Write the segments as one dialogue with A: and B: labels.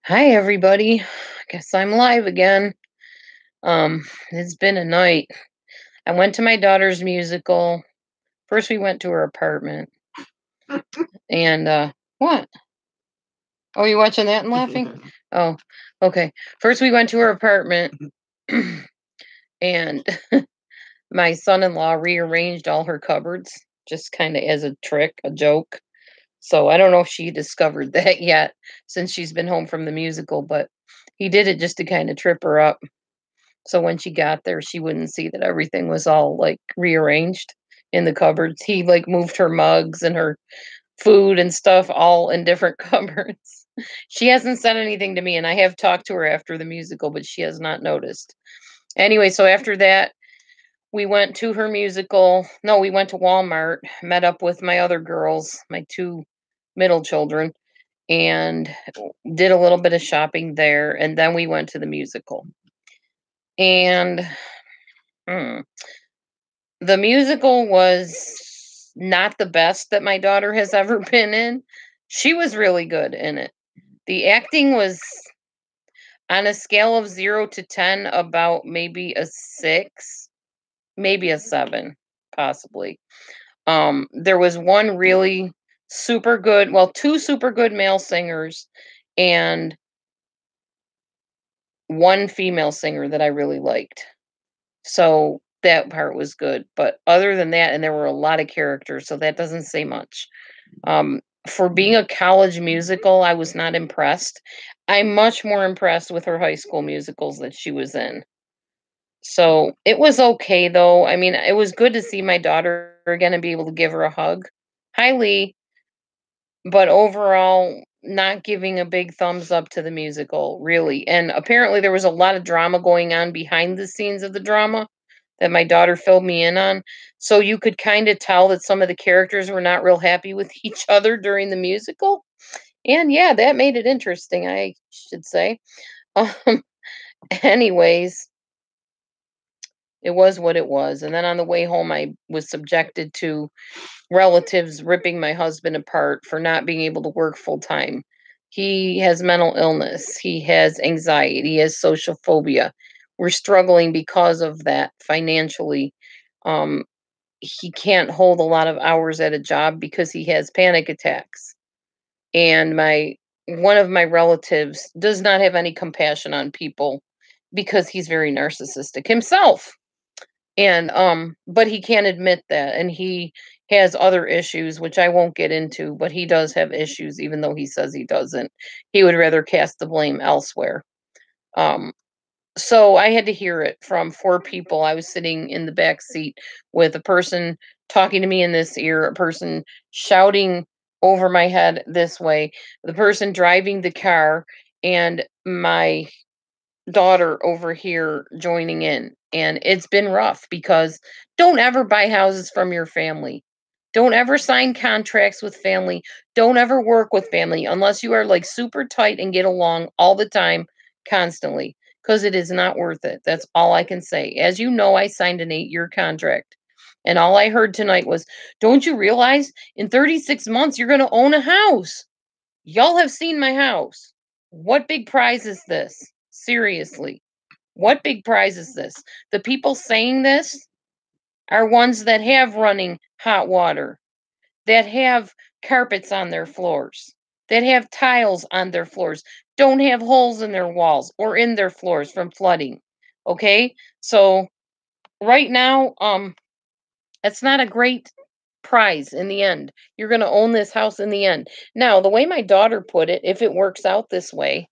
A: Hi, everybody. Guess I'm live again. It's been a night. I went to my daughter's musical. First, we went to her apartment, and what? Oh, you watching that and laughing? Oh, okay. First, we went to her apartment, and my son-in-law rearranged all her cupboards, just kind of as a trick, a joke. So I don't know if she discovered that yet, since she's been home from the musical, but he did it just to kind of trip her up. So when she got there, she wouldn't see that everything was all, like, rearranged in the cupboards. He, like, moved her mugs and her food and stuff all in different cupboards. She hasn't said anything to me, and I have talked to her after the musical, but she has not noticed. Anyway, so after that, we went to her musical. No, we went to Walmart, met up with my other girls, my 2 middle children, and did a little bit of shopping there, and then we went to the musical. And, hmm the musical was not the best that my daughter has ever been in. She was really good in it. The acting was on a scale of 0 to 10, about maybe a 6, maybe a 7, possibly. There was one really super good, well, 2 super good male singers and 1 female singer that I really liked. So that part was good. But other than that, and there were a lot of characters, so that doesn't say much. Um, for being a college musical, I was not impressed. I'm much more impressed with her high school musicals that she was in. So it was okay though. I mean, it was good to see my daughter again and be able to give her a hug. Hi, Lee. But overall, not giving a big thumbs up to the musical, really. And apparently, there was a lot of drama going on behind the scenes of the drama that my daughter filled me in on. So you could kind of tell that some of the characters were not real happy with each other during the musical. And yeah, that made it interesting, I should say. Um, anyways, it was what it was. And then on the way home, I was subjected to relatives ripping my husband apart for not being able to work full time. He has mental illness, he has anxiety, he has social phobia. We're struggling because of that financially. Um, he can't hold a lot of hours at a job because he has panic attacks. And my one of my relatives does not have any compassion on people because he's very narcissistic himself. And but he can't admit that, and he has other issues which I won't get into, but he does have issues even though he says he doesn't. He would rather cast the blame elsewhere. Um so I had to hear it from 4 people. I was sitting in the back seat with a person talking to me in this ear, a person shouting over my head this way, the person driving the car, and my daughter over here joining in. And it's been rough because don't ever buy houses from your family. Don't ever sign contracts with family. Don't ever work with family unless you are like super tight and get along all the time, constantly, because it is not worth it. That's all I can say. As you know, I signed an 8-year contract. And all I heard tonight was, don't you realize in 36 months you're going to own a house? Y'all have seen my house. What big prize is this? Seriously. What big prize is this? The people saying this are ones that have running hot water, that have carpets on their floors, that have tiles on their floors, don't have holes in their walls or in their floors from flooding. Okay? So right now, it's not a great prize in the end. You're going to own this house in the end. Now, the way my daughter put it, if it works out this way,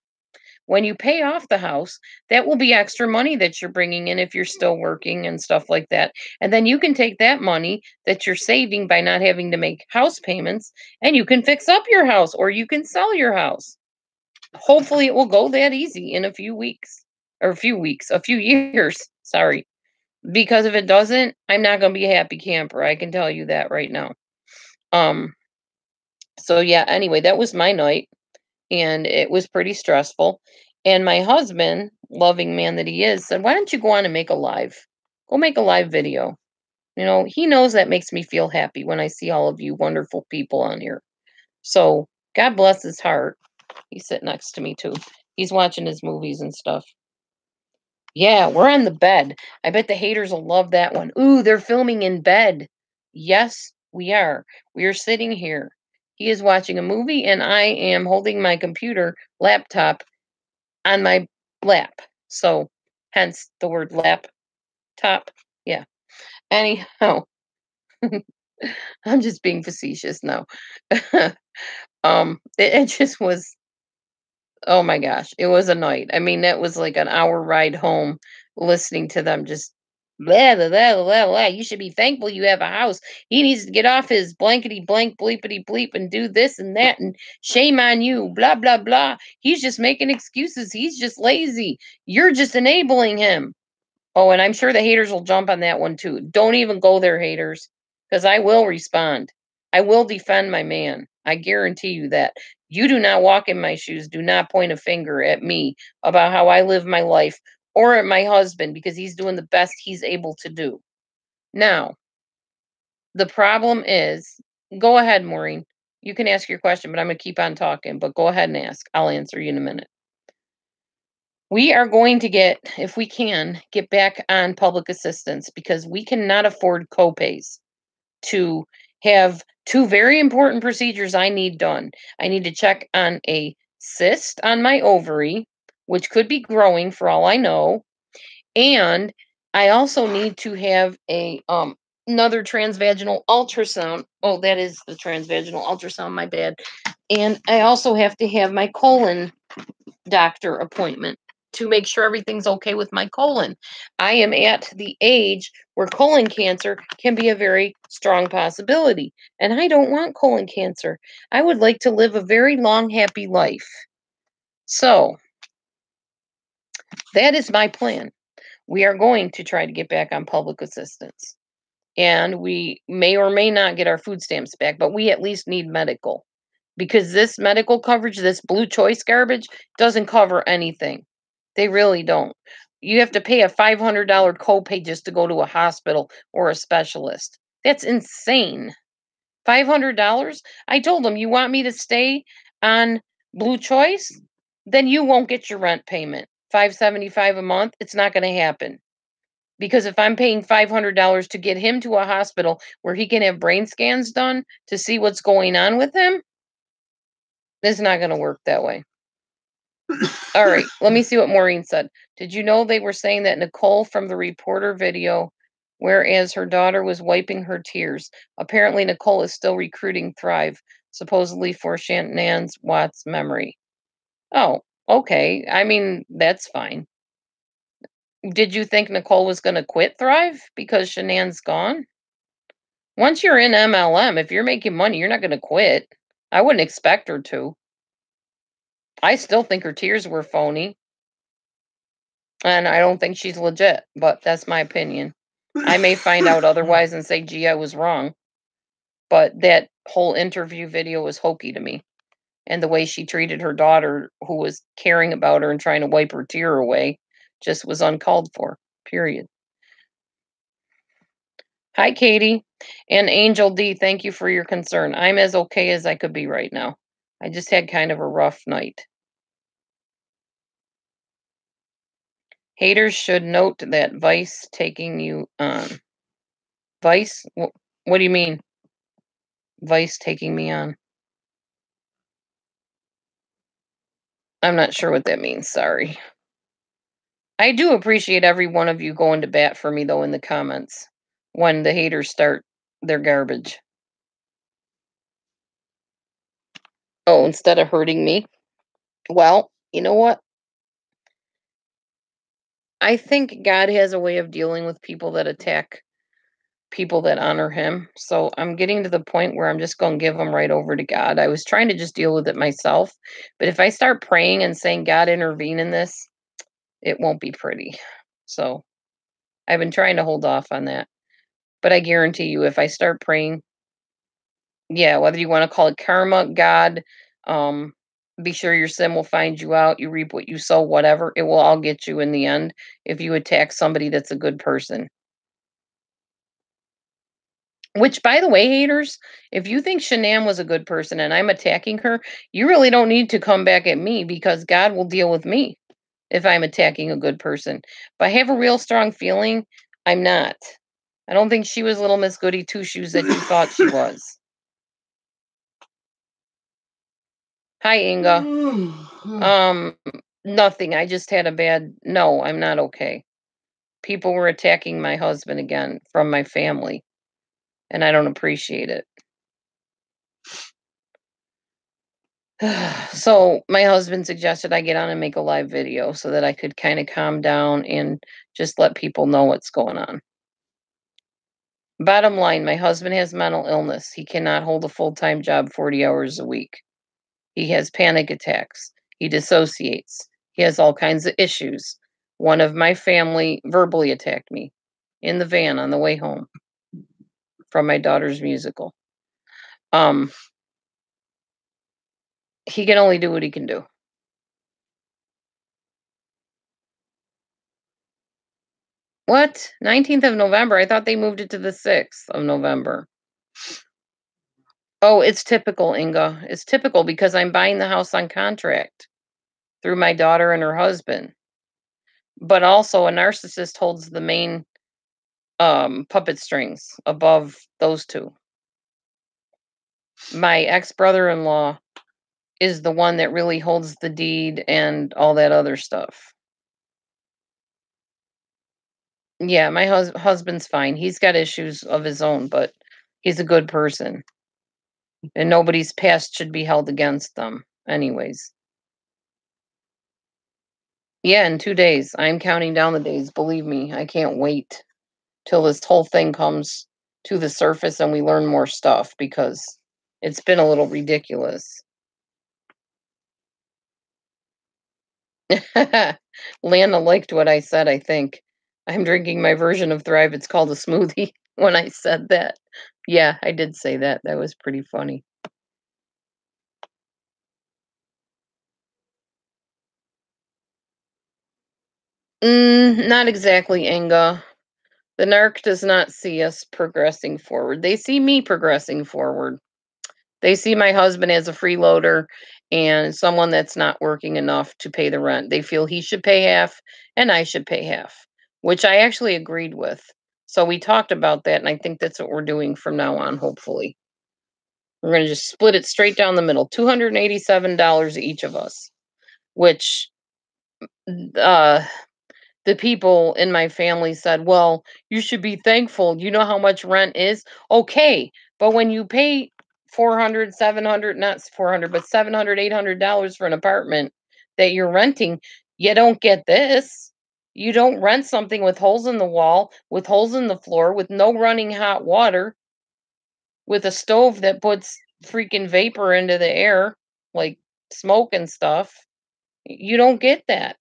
A: when you pay off the house, that will be extra money that you're bringing in if you're still working and stuff like that. And then you can take that money that you're saving by not having to make house payments and you can fix up your house or you can sell your house. Hopefully, it will go that easy in a few weeks or a few years. Sorry. Because if it doesn't, I'm not going to be a happy camper. I can tell you that right now. Um, so yeah, anyway, that was my night and it was pretty stressful. And my husband, loving man that he is, said, "Why don't you go on and make a live? Go make a live video." You know, he knows that makes me feel happy when I see all of you wonderful people on here. So God bless his heart. He's sitting next to me too. He's watching his movies and stuff. Yeah, we're on the bed. I bet the haters will love that one. Ooh, they're filming in bed. Yes, we are. We are sitting here. He is watching a movie, and I am holding my computer laptop on my lap. So, hence the word laptop. Yeah. Anyhow, I'm just being facetious now. it just was. Oh my gosh, it was a night. I mean, that was like an hour ride home listening to them just blah, blah, blah, blah, blah. You should be thankful you have a house. He needs to get off his blankety blank bleepity bleep and do this and that and shame on you, blah, blah, blah. He's just making excuses. He's just lazy. You're just enabling him. Oh, and I'm sure the haters will jump on that one too. Don't even go there, haters, because I will respond. I will defend my man. I guarantee you that. You do not walk in my shoes. Do not point a finger at me about how I live my life or at my husband because he's doing the best he's able to do. Now, the problem is go ahead, Maureen. You can ask your question, but I'm going to keep on talking. But go ahead and ask. I'll answer you in a minute. We are going to get, if we can, get back on public assistance because we cannot afford copays to have two very important procedures I need done. I need to check on a cyst on my ovary, which could be growing for all I know, and I also need to have a another transvaginal ultrasound. Oh, that is the transvaginal ultrasound, my bad. And I also have to have my colon doctor appointment to make sure everything's okay with my colon. I am at the age where colon cancer can be a very strong possibility, and I don't want colon cancer. I would like to live a very long, happy life. So, that is my plan. We are going to try to get back on public assistance. And we may or may not get our food stamps back, but we at least need medical because this medical coverage, this blue choice garbage, doesn't cover anything. They really don't. You have to pay a $500 copay just to go to a hospital or a specialist. That's insane. $500? I told them, you want me to stay on Blue Choice? Then you won't get your rent payment. 575 a month, it's not going to happen. Because if I'm paying $500 to get him to a hospital where he can have brain scans done to see what's going on with him, it's not going to work that way. All right, let me see what Maureen said. Did you know they were saying that Nicole from the reporter video, whereas her daughter was wiping her tears? Apparently, Nicole is still recruiting Thrive, supposedly for Shanann's Watts' memory. Oh, okay. I mean, that's fine. Did you think Nicole was going to quit Thrive because Shanann's gone? Once you're in MLM, if you're making money, you're not going to quit. I wouldn't expect her to. I still think her tears were phony. And I don't think she's legit, but that's my opinion. I may find out otherwise and say, gee, I was wrong. But that whole interview video was hokey to me. And the way she treated her daughter, who was caring about her and trying to wipe her tear away, just was uncalled for, period. Hi, Katie. And Angel D, thank you for your concern. I'm as okay as I could be right now. I just had kind of a rough night. Haters should note that Vice taking you on. Vice? What do you mean? Vice taking me on? I'm not sure what that means. Sorry. I do appreciate every one of you going to bat for me, though, in the comments when the haters start their garbage. Oh, instead of hurting me? Well, you know what? I think God has a way of dealing with people that attack people that honor him. So I'm getting to the point where I'm just going to give them right over to God. I was trying to just deal with it myself. But if I start praying and saying, God, intervene in this, it won't be pretty. So I've been trying to hold off on that. But I guarantee you, if I start praying, yeah, whether you want to call it karma, God, um, be sure your sin will find you out. You reap what you sow, whatever. It will all get you in the end if you attack somebody that's a good person. Which, by the way, haters, if you think Shanam was a good person and I'm attacking her, you really don't need to come back at me because God will deal with me if I'm attacking a good person. If I have a real strong feeling, I'm not. I don't think she was little Miss Goody Two Shoes that you thought she was. Hi, Inga. Um, Nothing. I just had a bad. No, I'm not okay. People were attacking my husband again from my family, and I don't appreciate it. So my husband suggested I get on and make a live video so that I could kind of calm down and just let people know what's going on. Bottom line, my husband has mental illness. He cannot hold a full-time job 40 hours a week. He has panic attacks. He dissociates. He has all kinds of issues. One of my family verbally attacked me in the van on the way home from my daughter's musical. Um, he can only do what he can do. What? 19th of November? I thought they moved it to the 6th of November. Oh, it's typical, Inga. It's typical because I'm buying the house on contract through my daughter and her husband. But also a narcissist holds the main puppet strings above those two. My ex-brother-in-law is the one that really holds the deed and all that other stuff. Yeah, my husband's fine. He's got issues of his own, but he's a good person. And nobody's past should be held against them anyways. Yeah, in 2 days. I'm counting down the days, believe me. I can't wait till this whole thing comes to the surface and we learn more stuff because it's been a little ridiculous. Lana liked what I said, I think. I'm drinking my version of Thrive. It's called a smoothie when I said that. Yeah, I did say that. That was pretty funny. Not exactly, Inga. The narc does not see us progressing forward. They see me progressing forward. They see my husband as a freeloader and someone that's not working enough to pay the rent. They feel he should pay half and I should pay half, which I actually agreed with. So we talked about that, and I think that's what we're doing from now on, hopefully. We're going to just split it straight down the middle, $287 each of us, which uh, the people in my family said, well, you should be thankful. You know how much rent is? Okay. But when you pay 400, 700, not 400, but 700, $800 for an apartment that you're renting, you don't get this. You don't rent something with holes in the wall, with holes in the floor, with no running hot water, with a stove that puts freaking vapor into the air, like smoke and stuff. You don't get that.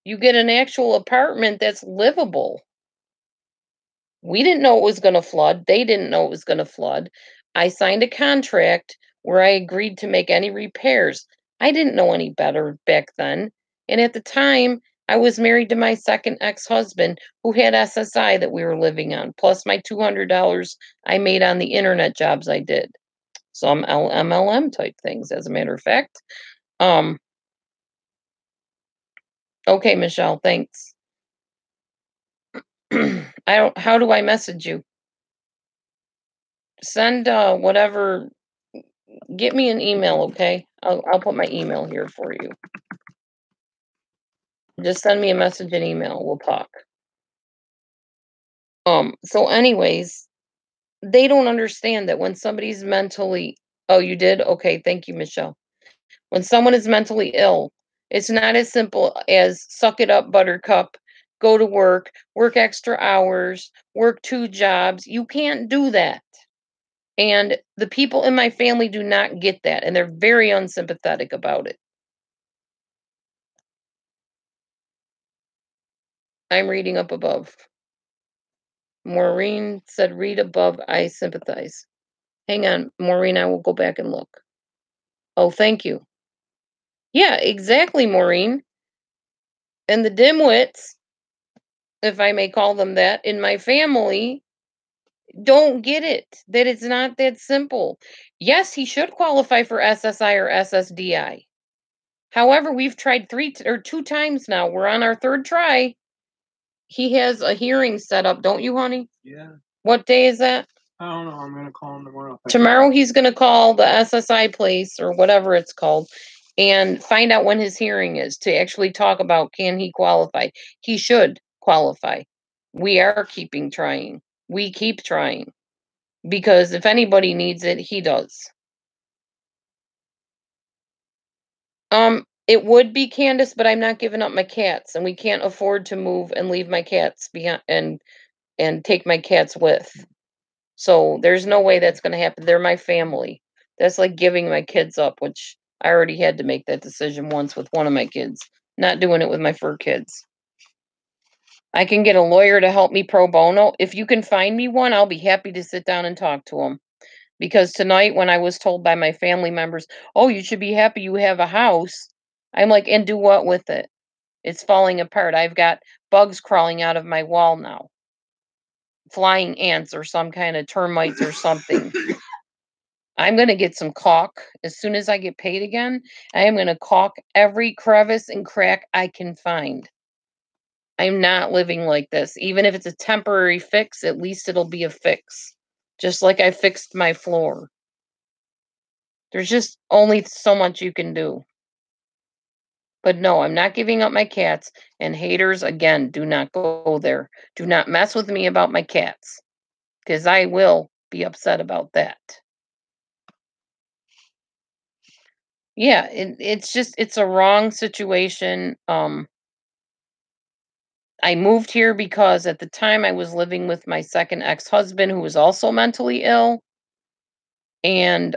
A: You get an actual apartment that's livable. We didn't know it was going to flood. They didn't know it was going to flood. I signed a contract where I agreed to make any repairs. I didn't know any better back then. And at the time, I was married to my second ex-husband who had SSI that we were living on, plus my $200 I made on the internet jobs I did. Some MLM type things, as a matter of fact. Um, okay, Michelle, thanks. I don't, how do I message you? Send whatever, get me an email, okay? I'll put my email here for you. Just send me a message and email. We'll talk. So anyways, they don't understand that when somebody's mentally, oh, you did? Okay, thank you, Michelle. When someone is mentally ill, it's not as simple as suck it up, buttercup, go to work extra hours, work 2 jobs. You can't do that. And the people in my family do not get that, and they're very unsympathetic about it. I'm reading up above. Maureen said, read above, I sympathize. Hang on, Maureen, I will go back and look. Oh, thank you. Yeah, exactly, Maureen. And the dimwits, if I may call them that, in my family don't get it, that it's not that simple. Yes, he should qualify for SSI or SSDI. However, we've tried 2 times now. We're on our 3rd try. He has a hearing set up, don't you, honey?
B: Yeah.
A: What day is that?
B: I don't know. I'm gonna call him tomorrow.
A: Tomorrow he's gonna call the SSI place or whatever it's called and find out when his hearing is to actually talk about can he qualify. He should qualify. We are keeping trying. We keep trying because if anybody needs it, he does. It would be Candace, but I'm not giving up my cats, and we can't afford to move and leave my cats behind and take my cats with. So there's no way that's going to happen. They're my family. That's like giving my kids up, which I already had to make that decision once with one of my kids. Not doing it with my fur kids. I can get a lawyer to help me pro bono. If you can find me one, I'll be happy to sit down and talk to him. Because tonight, when I was told by my family members, oh, you should be happy you have a house, I'm like, and do what with it? It's falling apart. I've got bugs crawling out of my wall now, flying ants or some kind of termites or something. I'm going to get some caulk as soon as I get paid again. I am going to caulk every crevice and crack I can find. I'm not living like this. Even if it's a temporary fix, at least it'll be a fix. Just like I fixed my floor. There's just only so much you can do. But no, I'm not giving up my cats. And haters, again, do not go there. Do not mess with me about my cats. Because I will be upset about that. Yeah, it's a wrong situation. I moved here because at the time I was living with my second ex-husband who was also mentally ill. And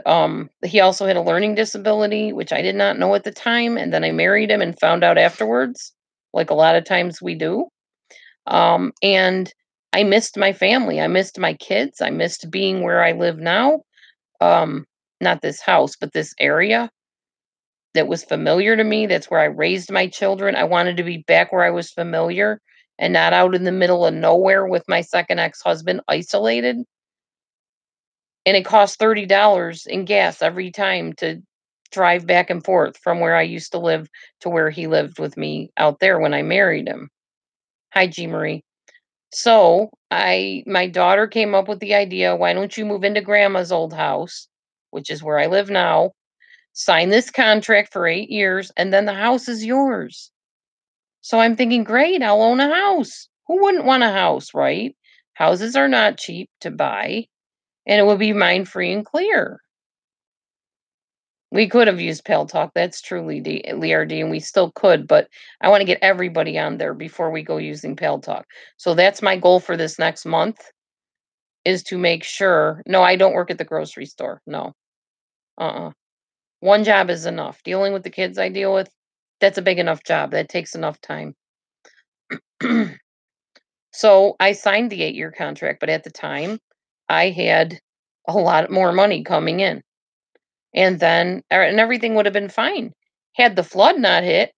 A: he also had a learning disability, which I did not know at the time. And then I married him and found out afterwards, like a lot of times we do. And I missed my family. I missed my kids. I missed being where I live now. Um, Not this house, but this area that was familiar to me. That's where I raised my children. I wanted to be back where I was familiar and not out in the middle of nowhere with my second ex-husband isolated. And it cost $30 in gas every time to drive back and forth from where I used to live to where he lived with me out there when I married him. Hi, G Marie. So my daughter came up with the idea, why don't you move into grandma's old house, which is where I live now, sign this contract for 8 years, and then the house is yours. So I'm thinking, great, I'll own a house. Who wouldn't want a house, right? Houses are not cheap to buy, and it would be mine free and clear. We could have used Pale Talk. That's truly LRD, and we still could, but I want to get everybody on there before we go using Pale Talk. So that's my goal for this next month is to make sure. No, I don't work at the grocery store. No. One job is enough. Dealing with the kids I deal with, that's a big enough job. That takes enough time. So I signed the 8-year contract, but at the time, I had a lot more money coming in. And then and everything would have been fine. Had the flood not hit,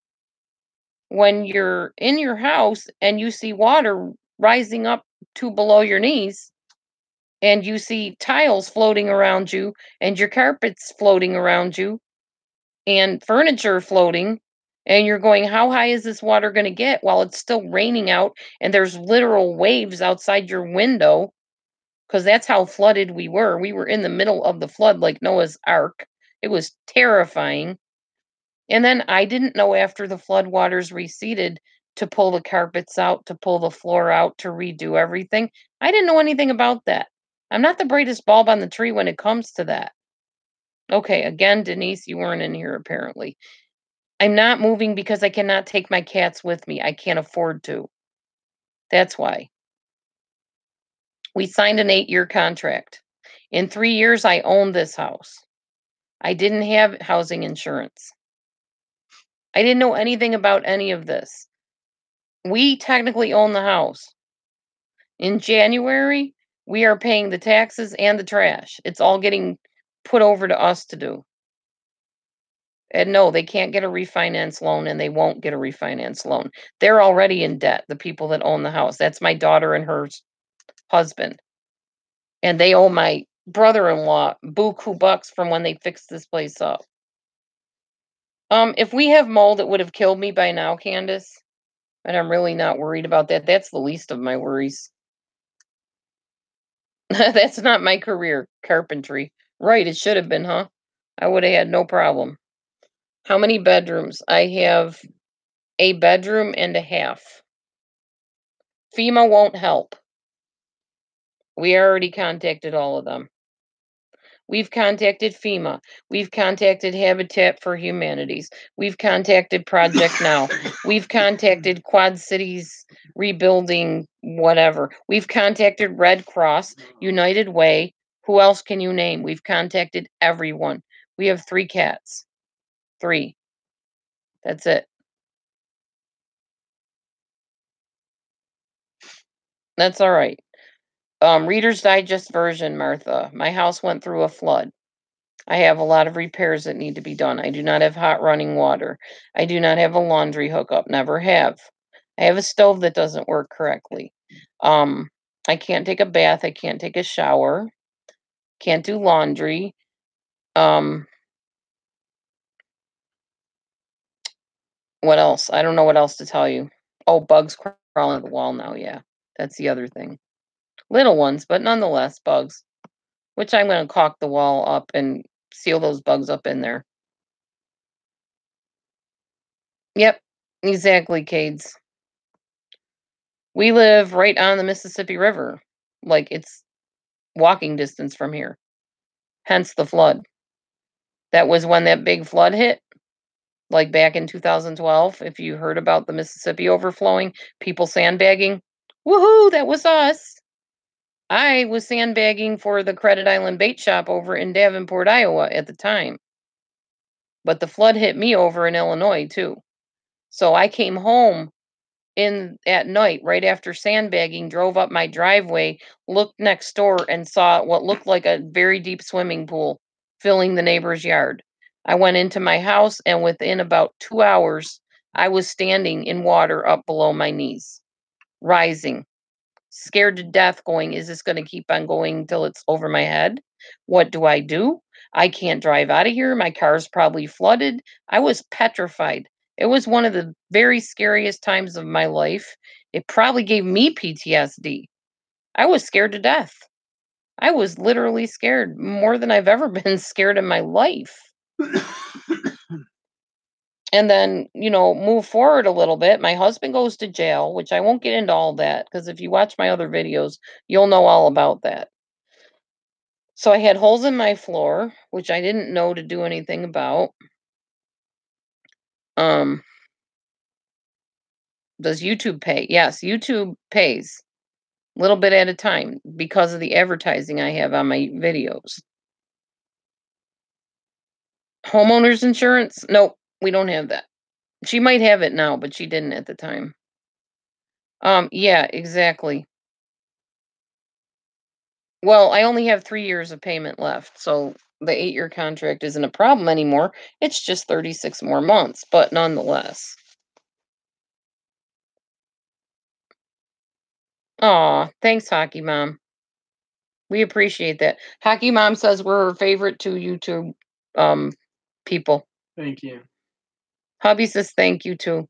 A: when you're in your house and you see water rising up to below your knees, and you see tiles floating around you, and your carpets floating around you, and furniture floating, and you're going, how high is this water going to get while it's still raining out and there's literal waves outside your window? Because that's how flooded we were. We were in the middle of the flood like Noah's Ark. It was terrifying. And then I didn't know after the flood waters receded to pull the carpets out, to pull the floor out, to redo everything. I didn't know anything about that. I'm not the brightest bulb on the tree when it comes to that. Okay, again, Denise, you weren't in here apparently. I'm not moving because I cannot take my cats with me. I can't afford to. That's why. We signed an 8-year contract. In 3 years, I owned this house. I didn't have housing insurance. I didn't know anything about any of this. We technically own the house. In January, we are paying the taxes and the trash. It's all getting put over to us to do. And no, they can't get a refinance loan and they won't get a refinance loan. They're already in debt, the people that own the house. That's my daughter and her husband. And they owe my brother-in-law buku bucks from when they fixed this place up. If we have mold, it would have killed me by now, Candace. And I'm really not worried about that. That's the least of my worries. That's not my career, carpentry. Right, it should have been, huh? I would have had no problem. How many bedrooms? I have a bedroom and a half. FEMA won't help. We already contacted all of them. We've contacted FEMA. We've contacted Habitat for Humanities. We've contacted Project Now. We've contacted Quad Cities Rebuilding, whatever. We've contacted Red Cross, United Way. Who else can you name? We've contacted everyone. We have 3 cats. 3. That's it. That's all right. Reader's Digest version, Martha. My house went through a flood. I have a lot of repairs that need to be done. I do not have hot running water. I do not have a laundry hookup. Never have. I have a stove that doesn't work correctly. Um, I can't take a bath. I can't take a shower. Can't do laundry. Um, what else? I don't know what else to tell you. Oh, bugs crawling on the wall now. Yeah, that's the other thing. Little ones, but nonetheless, bugs. Which I'm going to caulk the wall up and seal those bugs up in there. Yep, exactly, Cades. We live right on the Mississippi River. Like, it's walking distance from here. Hence the flood. That was when that big flood hit, like back in 2012. If you heard about the Mississippi overflowing, people sandbagging, woohoo, that was us. I was sandbagging for the Credit Island Bait Shop over in Davenport, Iowa at the time. But the flood hit me over in Illinois too. So I came home in at night right after sandbagging, drove up my driveway, looked next door and saw what looked like a very deep swimming pool filling the neighbor's yard. I went into my house and within about 2 hours I was standing in water up below my knees, rising, scared to death, going, is this going to keep on going till it's over my head? What do? I can't drive out of here. My car's probably flooded. I was petrified. It was one of the very scariest times of my life. It probably gave me PTSD. I was scared to death. I was literally scared more than I've ever been scared in my life. And then, move forward a little bit. My husband goes to jail, which I won't get into all that because if you watch my other videos, you'll know all about that. So I had holes in my floor, which I didn't know to do anything about. Um, does YouTube pay? Yes, YouTube pays a little bit at a time because of the advertising I have on my videos. Homeowners insurance? Nope, we don't have that. She might have it now, but she didn't at the time. Yeah, exactly. Well, I only have 3 years of payment left, so the 8-year contract isn't a problem anymore. It's just 36 more months, but nonetheless. Aw, thanks, Hockey Mom. We appreciate that. Hockey Mom says we're her favorite 2 YouTube people.
B: Thank you.
A: Hubby says thank you too.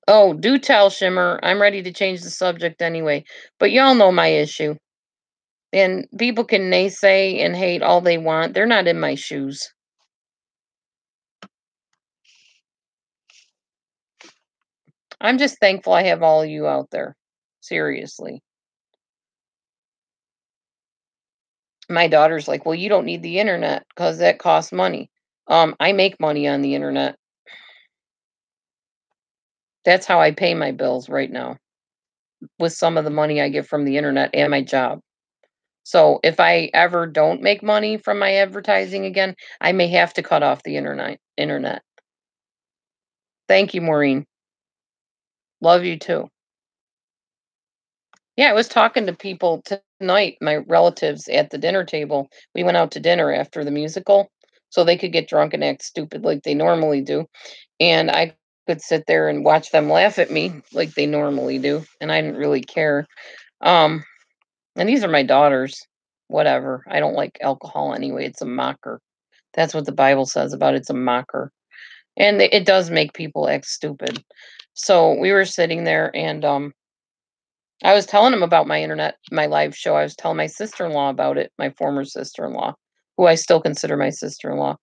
A: Oh, do tell, Shimmer. I'm ready to change the subject anyway. But y'all know my issue. And people can naysay and hate all they want. They're not in my shoes. I'm just thankful I have all of you out there. Seriously. My daughter's like, well, you don't need the internet because that costs money. I make money on the internet. That's how I pay my bills right now, with some of the money I get from the internet and my job. So if I ever don't make money from my advertising again, I may have to cut off the internet. Thank you, Maureen. Love you too. Yeah, I was talking to people tonight, my relatives at the dinner table. We went out to dinner after the musical so they could get drunk and act stupid like they normally do. And I could sit there and watch them laugh at me like they normally do. And I didn't really care. Um, and these are my daughters. Whatever. I don't like alcohol anyway. It's a mocker. That's what the Bible says about it's a mocker. And it does make people act stupid. So we were sitting there and I was telling him about my live show. I was telling my sister-in-law about it, my former sister-in-law, who I still consider my sister-in-law.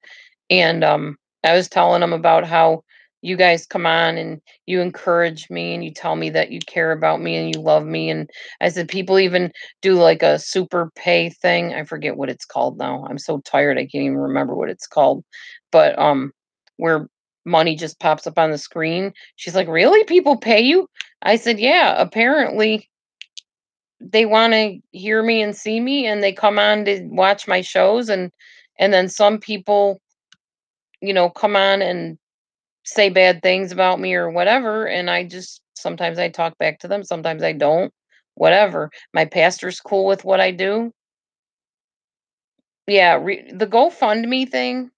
A: And I was telling him about how you guys come on and you encourage me and you tell me that you care about me and you love me. And I said, people even do like a super pay thing. I forget what it's called now. I'm so tired. I can't even remember what it's called. But where money just pops up on the screen. She's like, really? People pay you? I said, yeah, apparently they want to hear me and see me and they come on to watch my shows and then some people come on and say bad things about me or whatever, and I just sometimes I talk back to them, sometimes I don't. Whatever. My pastor's cool with what I do. Yeah, the GoFundMe thing,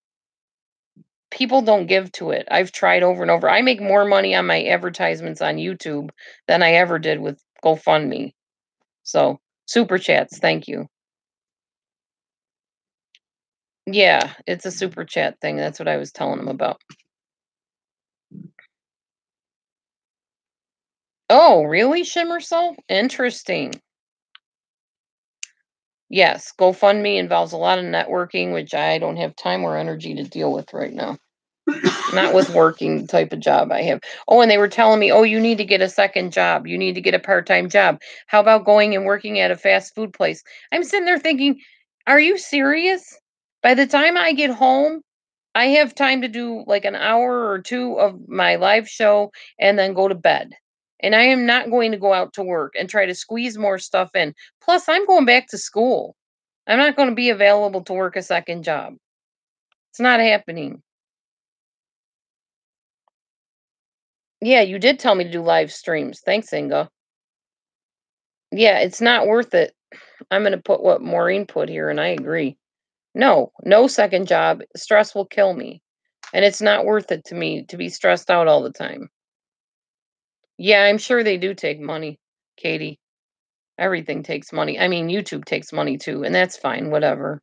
A: people don't give to it. I've tried over and over. I make more money on my advertisements on YouTube than I ever did with GoFundMe. So, super chats, thank you. Yeah, it's a super chat thing. That's what I was telling them about. Oh, really, Shimmer Soul? Interesting. Yes, GoFundMe involves a lot of networking, which I don't have time or energy to deal with right now. Not with working type of job I have. Oh, and they were telling me, "Oh, you need to get a second job. You need to get a part-time job. How about going and working at a fast food place?" I'm sitting there thinking, "Are you serious? By the time I get home, I have time to do like an hour or two of my live show and then go to bed. And I am not going to go out to work and try to squeeze more stuff in. Plus, I'm going back to school. I'm not going to be available to work a second job. It's not happening." Yeah, you did tell me to do live streams. Thanks, Inga. Yeah, it's not worth it. I'm going to put what Maureen put here, and I agree. No, no second job. Stress will kill me. And it's not worth it to me to be stressed out all the time. Yeah, I'm sure they do take money, Katie. Everything takes money. I mean, YouTube takes money too, and that's fine, whatever.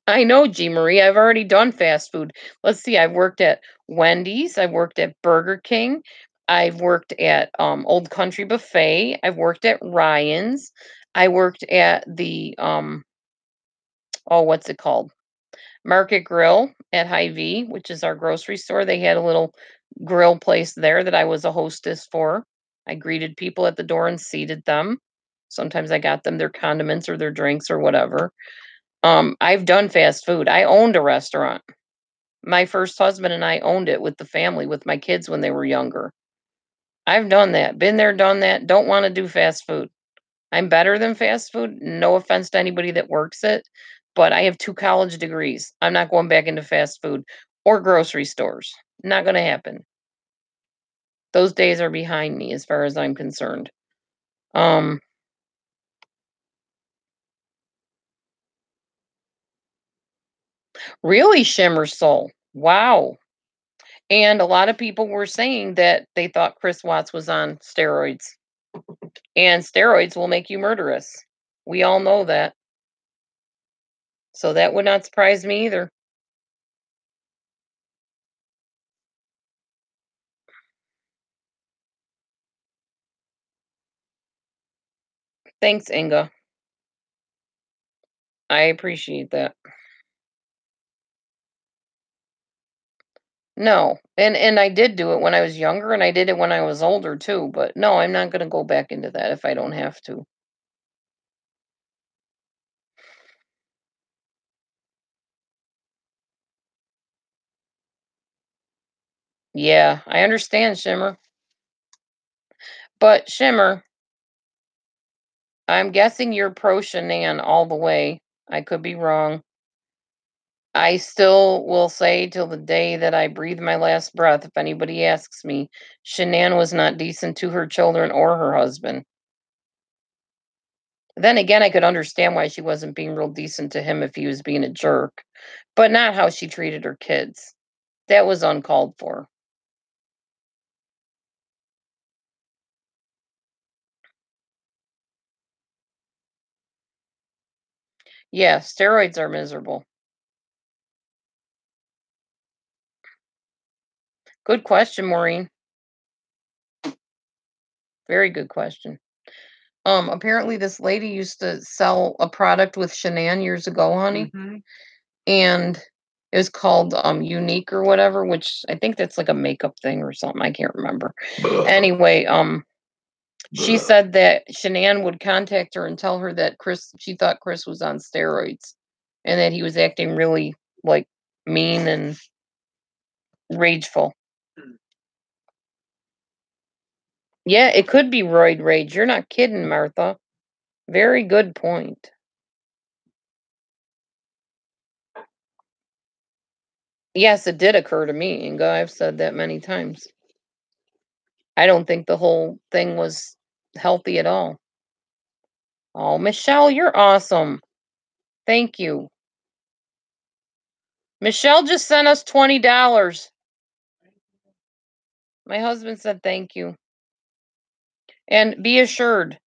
A: I know, G Marie. I've already done fast food. Let's see. I've worked at Wendy's. I've worked at Burger King. I've worked at Old Country Buffet. I've worked at Ryan's. I worked at the oh, what's it called? Market Grill at Hy-Vee, which is our grocery store. They had a little grill place there that I was a hostess for. I greeted people at the door and seated them. Sometimes I got them their condiments or their drinks or whatever. I've done fast food. I owned a restaurant. My first husband and I owned it with the family, with my kids when they were younger. I've done that. Been there, done that. Don't want to do fast food. I'm better than fast food. No offense to anybody that works it, but I have 2 college degrees. I'm not going back into fast food or grocery stores. Not going to happen. Those days are behind me as far as I'm concerned. Um, really, Shimmer Soul. Wow. And a lot of people were saying that they thought Chris Watts was on steroids. And steroids will make you murderous. We all know that. So that would not surprise me either. Thanks, Inga. I appreciate that. No, and I did do it when I was younger, and I did it when I was older too, but no, I'm not gonna go back into that if I don't have to. Yeah, I understand, Shimmer. But Shimmer, I'm guessing you're pro Shanann all the way. I could be wrong. I still will say till the day that I breathe my last breath, if anybody asks me, Shanann was not decent to her children or her husband. Then again, I could understand why she wasn't being real decent to him if he was being a jerk, but not how she treated her kids. That was uncalled for. Yeah, steroids are miserable. Good question, Maureen. Very good question. Apparently this lady used to sell a product with Shanann years ago, honey,
B: Mhm.
A: and it was called Unique or whatever, which I think that's like a makeup thing or something. I can't remember. Anyway, she said that Shanann would contact her and tell her that she thought Chris was on steroids and that he was acting really like mean and rageful. Yeah, it could be roid rage. You're not kidding, Martha. Very good point. Yes, it did occur to me, Inga. I've said that many times. I don't think the whole thing was healthy at all. Oh, Michelle, you're awesome. Thank you. Michelle just sent us $20. My husband said thank you. And be assured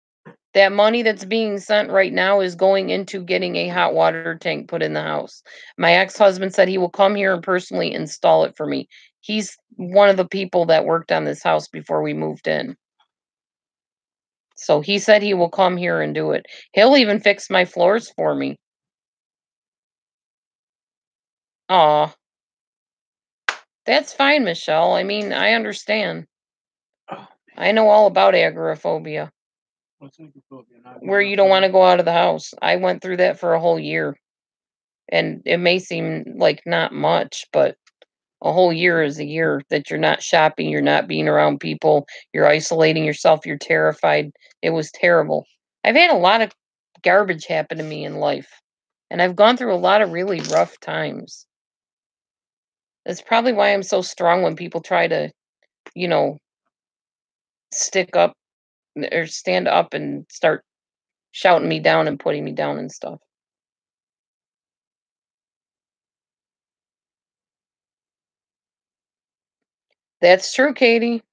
A: that money that's being sent right now is going into getting a hot water tank put in the house. My ex-husband said he will come here and personally install it for me. He's one of the people that worked on this house before we moved in. So he said he will come here and do it. He'll even fix my floors for me. Aw, that's fine, Michelle. I mean, I understand. I know all about agoraphobia,
B: What's agoraphobia? Not
A: where
B: going
A: you don't want
B: outside?
A: to go out of the house. I went through that for a whole year. And it may seem like not much, but a whole year is a year that you're not shopping, you're not being around people, you're isolating yourself, you're terrified. It was terrible. I've had a lot of garbage happen to me in life, and I've gone through a lot of really rough times. That's probably why I'm so strong when people try to, you know, stick up or stand up and start shouting me down and putting me down and stuff. That's true, Katie.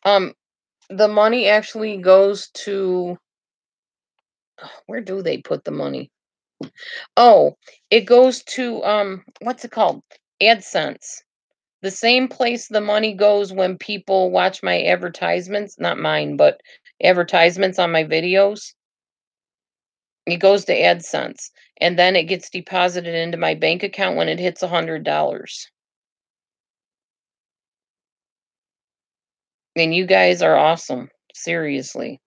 A: Um, the money actually goes to, where do they put the money? Oh, it goes to what's it called? AdSense. The same place the money goes when people watch my advertisements, not mine, but advertisements on my videos. It goes to AdSense and then it gets deposited into my bank account when it hits $100. And you guys are awesome. Seriously.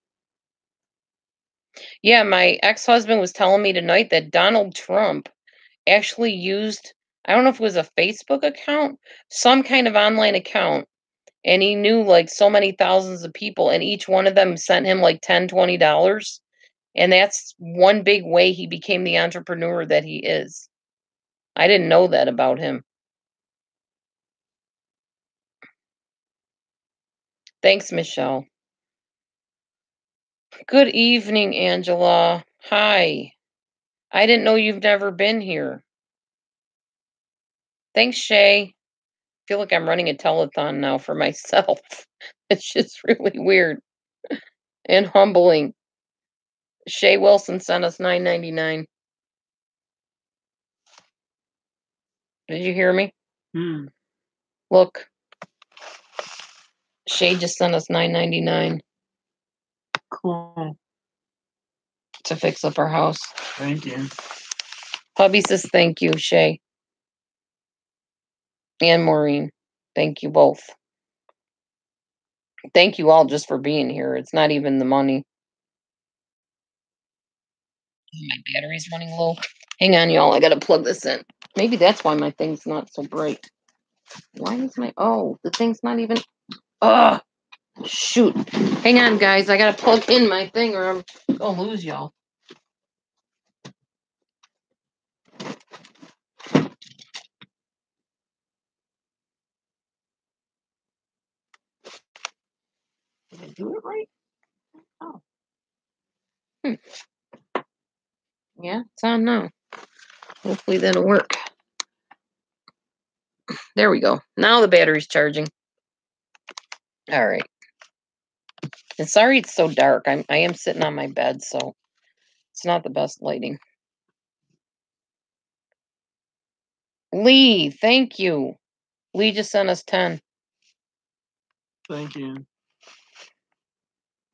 A: Yeah, my ex-husband was telling me tonight that Donald Trump actually used, I don't know if it was a Facebook account, some kind of online account, and he knew like so many thousands of people, and each one of them sent him like $10, $20. And that's one big way he became the entrepreneur that he is. I didn't know that about him. Thanks, Michelle. Good evening, Angela. Hi. I didn't know you've never been here. Thanks, Shay. I feel like I'm running a telethon now for myself. It's just really weird and humbling. Shay Wilson sent us $9.99. Did you hear me?
B: Hmm.
A: Look, Shay just sent us $9.99
B: Cool.
A: to fix up our house.
B: Thank you.
A: Hubby says thank you, Shay and Maureen. Thank you both. Thank you all just for being here. It's not even the money. My battery's running low. Hang on, y'all. I gotta plug this in. Maybe that's why my thing's not so bright. Why is my, oh, the thing's not even, ugh, shoot. Hang on, guys. I gotta plug in my thing or I'm gonna lose y'all. Did I do it right? Oh. Hmm. Yeah, it's on now. Hopefully that'll work. There we go. Now the battery's charging. All right. And sorry it's so dark. I am sitting on my bed, so it's not the best lighting. Lee, thank you. Lee just sent us 10.
B: Thank you.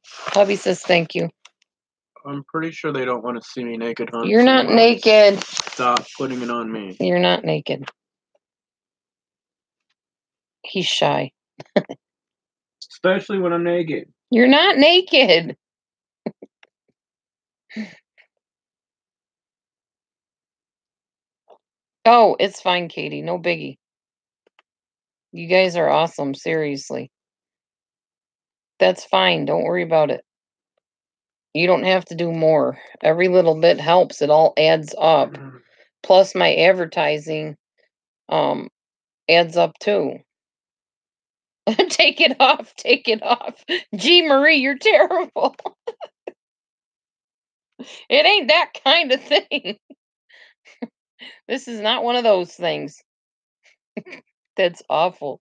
A: Hubby says thank you.
B: I'm pretty sure they don't want to see me naked, hon.
A: You're not naked.
B: Stop putting it on me.
A: You're not naked. He's shy.
B: Especially when I'm naked.
A: You're not naked. Oh, it's fine, Katie. No biggie. You guys are awesome. Seriously. That's fine. Don't worry about it. You don't have to do more. Every little bit helps. It all adds up. Plus my advertising um adds up too. Take it off. Take it off. Gee, Marie, you're terrible. It ain't that kind of thing. This is not one of those things. That's awful.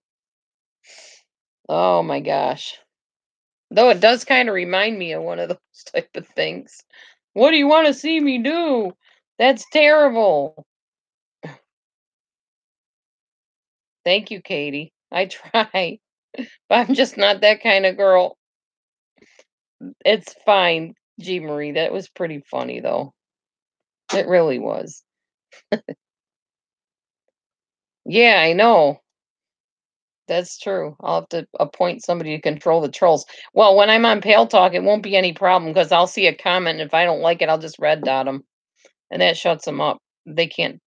A: Oh my gosh. Though it does kind of remind me of one of those type of things. What do you want to see me do? That's terrible. Thank you, Katie. I try, but I'm just not that kind of girl. It's fine, G. Marie. That was pretty funny, though. It really was. Yeah, I know. That's true. I'll have to appoint somebody to control the trolls. Well, when I'm on Pale Talk, it won't be any problem because I'll see a comment. And if I don't like it, I'll just red dot them, and that shuts them up. They can't.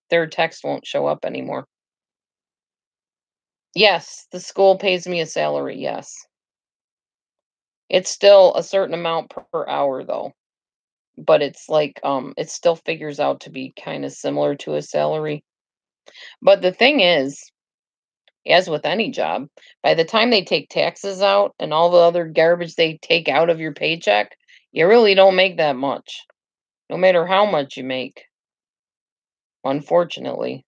A: Their text won't show up anymore. Yes, the school pays me a salary. Yes, it's still a certain amount per hour, though. But it's like it still figures out to be kind of similar to a salary. But the thing is, as with any job, by the time they take taxes out and all the other garbage they take out of your paycheck, you really don't make that much, no matter how much you make, unfortunately.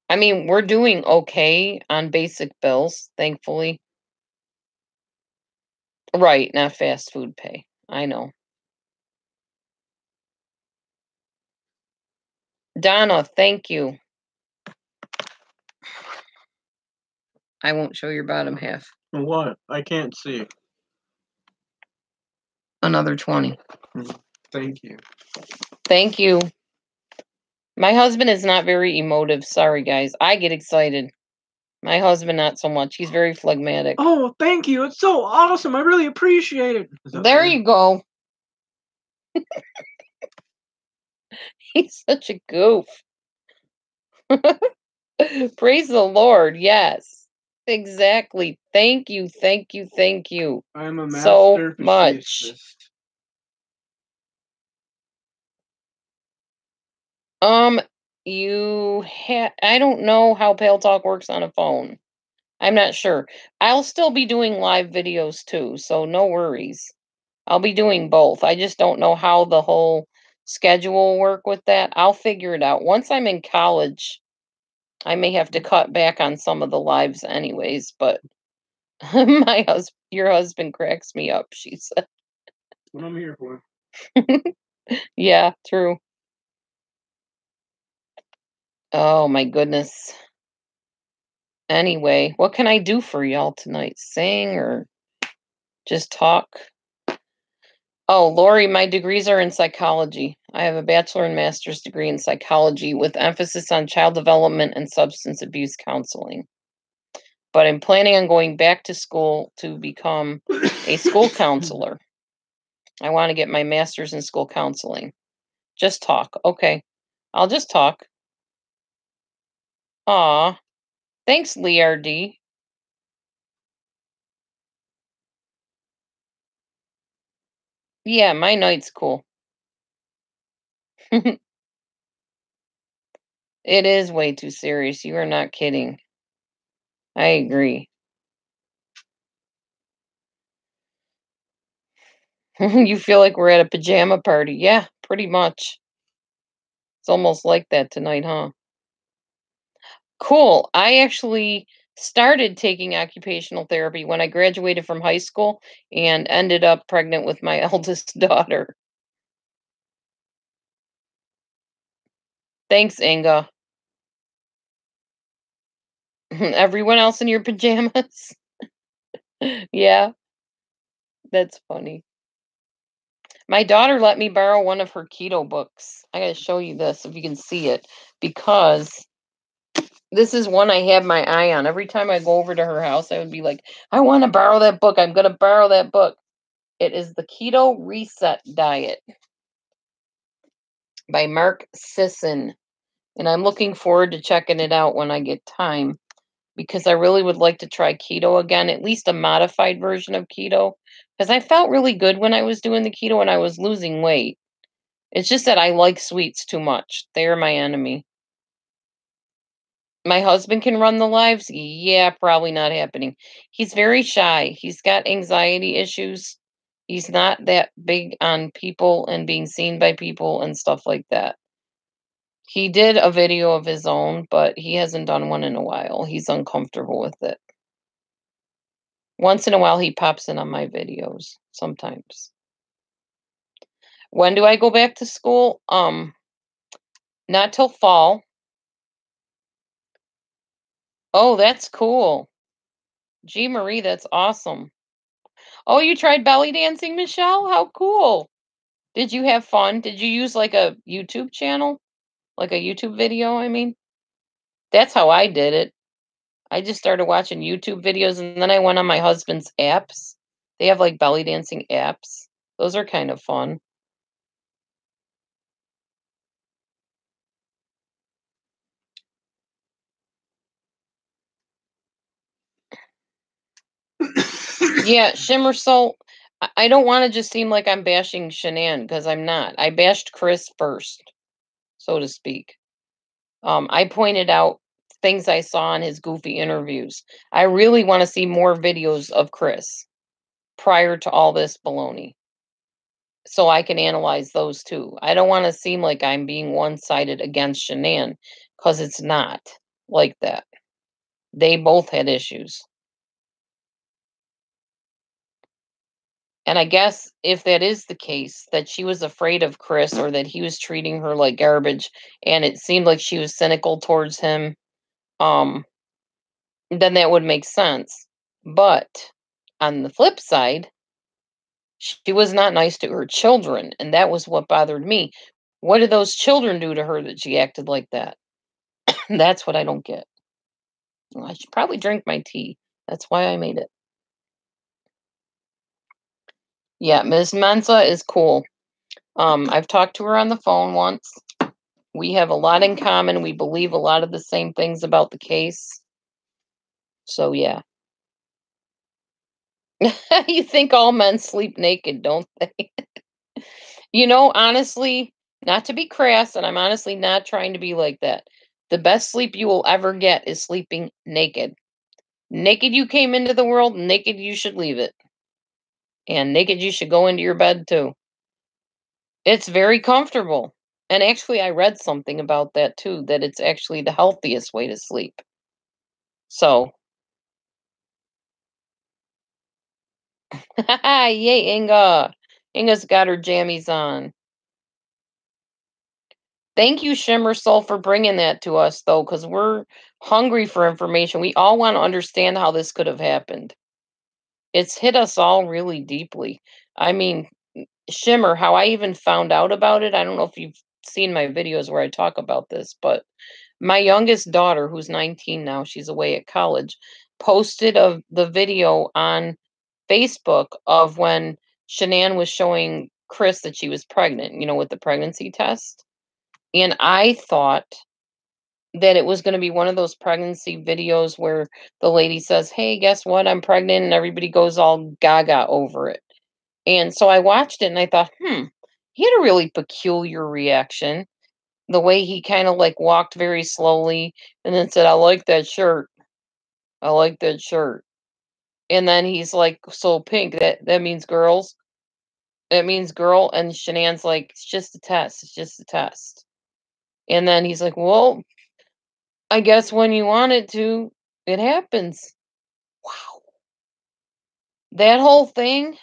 A: I mean, we're doing okay on basic bills, thankfully. Right, not fast food pay. I know. Donna, thank you. I won't show your bottom half.
B: What? I can't see.
A: Another 20.
B: Thank you.
A: Thank you. My husband is not very emotive. Sorry, guys. I get excited. My husband, not so much. He's very phlegmatic.
B: Oh, thank you. It's so awesome. I really appreciate it.
A: There you go. He's such a goof. Praise the Lord. Yes. Exactly. Thank you. Thank you. Thank you.
B: I'm a
A: So
B: master
A: much.
B: fascist.
A: Um, I don't know how Pale Talk works on a phone. I'm not sure. I'll still be doing live videos too, so no worries. I'll be doing both. I just don't know how the whole schedule will work with that. I'll figure it out. Once I'm in college, I may have to cut back on some of the lives anyways, but your husband cracks me up, she said.
B: What I'm here for.
A: Yeah, true. Oh my goodness. Anyway, what can I do for y'all tonight? Sing or just talk? Oh, Lori, my degrees are in psychology. I have a bachelor and master's degree in psychology with emphasis on child development and substance abuse counseling. But I'm planning on going back to school to become a school counselor. I want to get my master's in school counseling. Just talk. Okay. I'll just talk. Aw. Thanks, Leard. Yeah, my night's cool. It is way too serious. You are not kidding. I agree. You feel like we're at a pajama party. Yeah, pretty much. It's almost like that tonight, huh? Cool. I actually Started taking occupational therapy when I graduated from high school and ended up pregnant with my eldest daughter. Thanks, Inga. Everyone else in your pajamas? Yeah, that's funny. My daughter let me borrow one of her keto books. I gotta show you this if you can see it, because this is one I have my eye on. Every time I go over to her house, I would be like, I want to borrow that book. I'm gonna borrow that book. It is The Keto Reset Diet by Mark Sisson. And I'm looking forward to checking it out when I get time, because I really would like to try keto again, at least a modified version of keto, because I felt really good when I was doing the keto and I was losing weight. It's just that I like sweets too much. They are my enemy. My husband can run the lives? Yeah, probably not happening. He's very shy. He's got anxiety issues. He's not that big on people and being seen by people and stuff like that. He did a video of his own, but he hasn't done one in a while. He's uncomfortable with it. Once in a while, he pops in on my videos sometimes. When do I go back to school? Not till fall. Oh, that's cool. Gee, Marie, that's awesome. Oh, you tried belly dancing, Michelle? How cool. Did you have fun? Did you use like a YouTube channel? Like a YouTube video, I mean? That's how I did it. I just started watching YouTube videos and then I went on my husband's apps. They have like belly dancing apps. Those are kind of fun. Yeah, Shimmer Soul. I don't want to just seem like I'm bashing Shanann because I'm not. I bashed Chris first, so to speak. I pointed out things I saw in his goofy interviews. I really want to see more videos of Chris prior to all this baloney, so I can analyze those too. I don't want to seem like I'm being one-sided against Shanann, because it's not like that. They both had issues. And I guess if that is the case, that she was afraid of Chris or that he was treating her like garbage and it seemed like she was cynical towards him, um, then that would make sense. But on the flip side, she was not nice to her children, and that was what bothered me. What did those children do to her that she acted like that? That's what I don't get. I should probably drink my tea. That's why I made it. Yeah, Miss Mensa is cool. I've talked to her on the phone once. We have a lot in common. We believe a lot of the same things about the case. So yeah. You think all men sleep naked, don't they? Honestly, not to be crass, and I'm honestly not trying to be like that. The best sleep you will ever get is sleeping naked. Naked you came into the world, naked you should leave it. And naked you should go into your bed too. It's very comfortable. And actually, I read something about that too, that it's actually the healthiest way to sleep. So, yay, Inga. Inga's got her jammies on. Thank you, Shimmer Soul, for bringing that to us, though, because we're hungry for information. We all want to understand how this could have happened. It's hit us all really deeply. I mean, Shimmer, how I even found out about it, I don't know if you've seen my videos where I talk about this, but my youngest daughter, who's 19 now, she's away at college, posted the video on Facebook of when Shanann was showing Chris that she was pregnant, with the pregnancy test. And I thought that it was going to be one of those pregnancy videos where the lady says, "Hey, guess what? I'm pregnant," and everybody goes all gaga over it. And so I watched it and I thought, he had a really peculiar reaction. The way he kind of like walked very slowly and then said, "I like that shirt. I like that shirt." And then he's like, "So pink, that means girls." It means girl. And Shanann's like, "It's just a test. It's just a test." And then he's like, "Well, I guess when you want it to." It happens. Wow. That whole thing,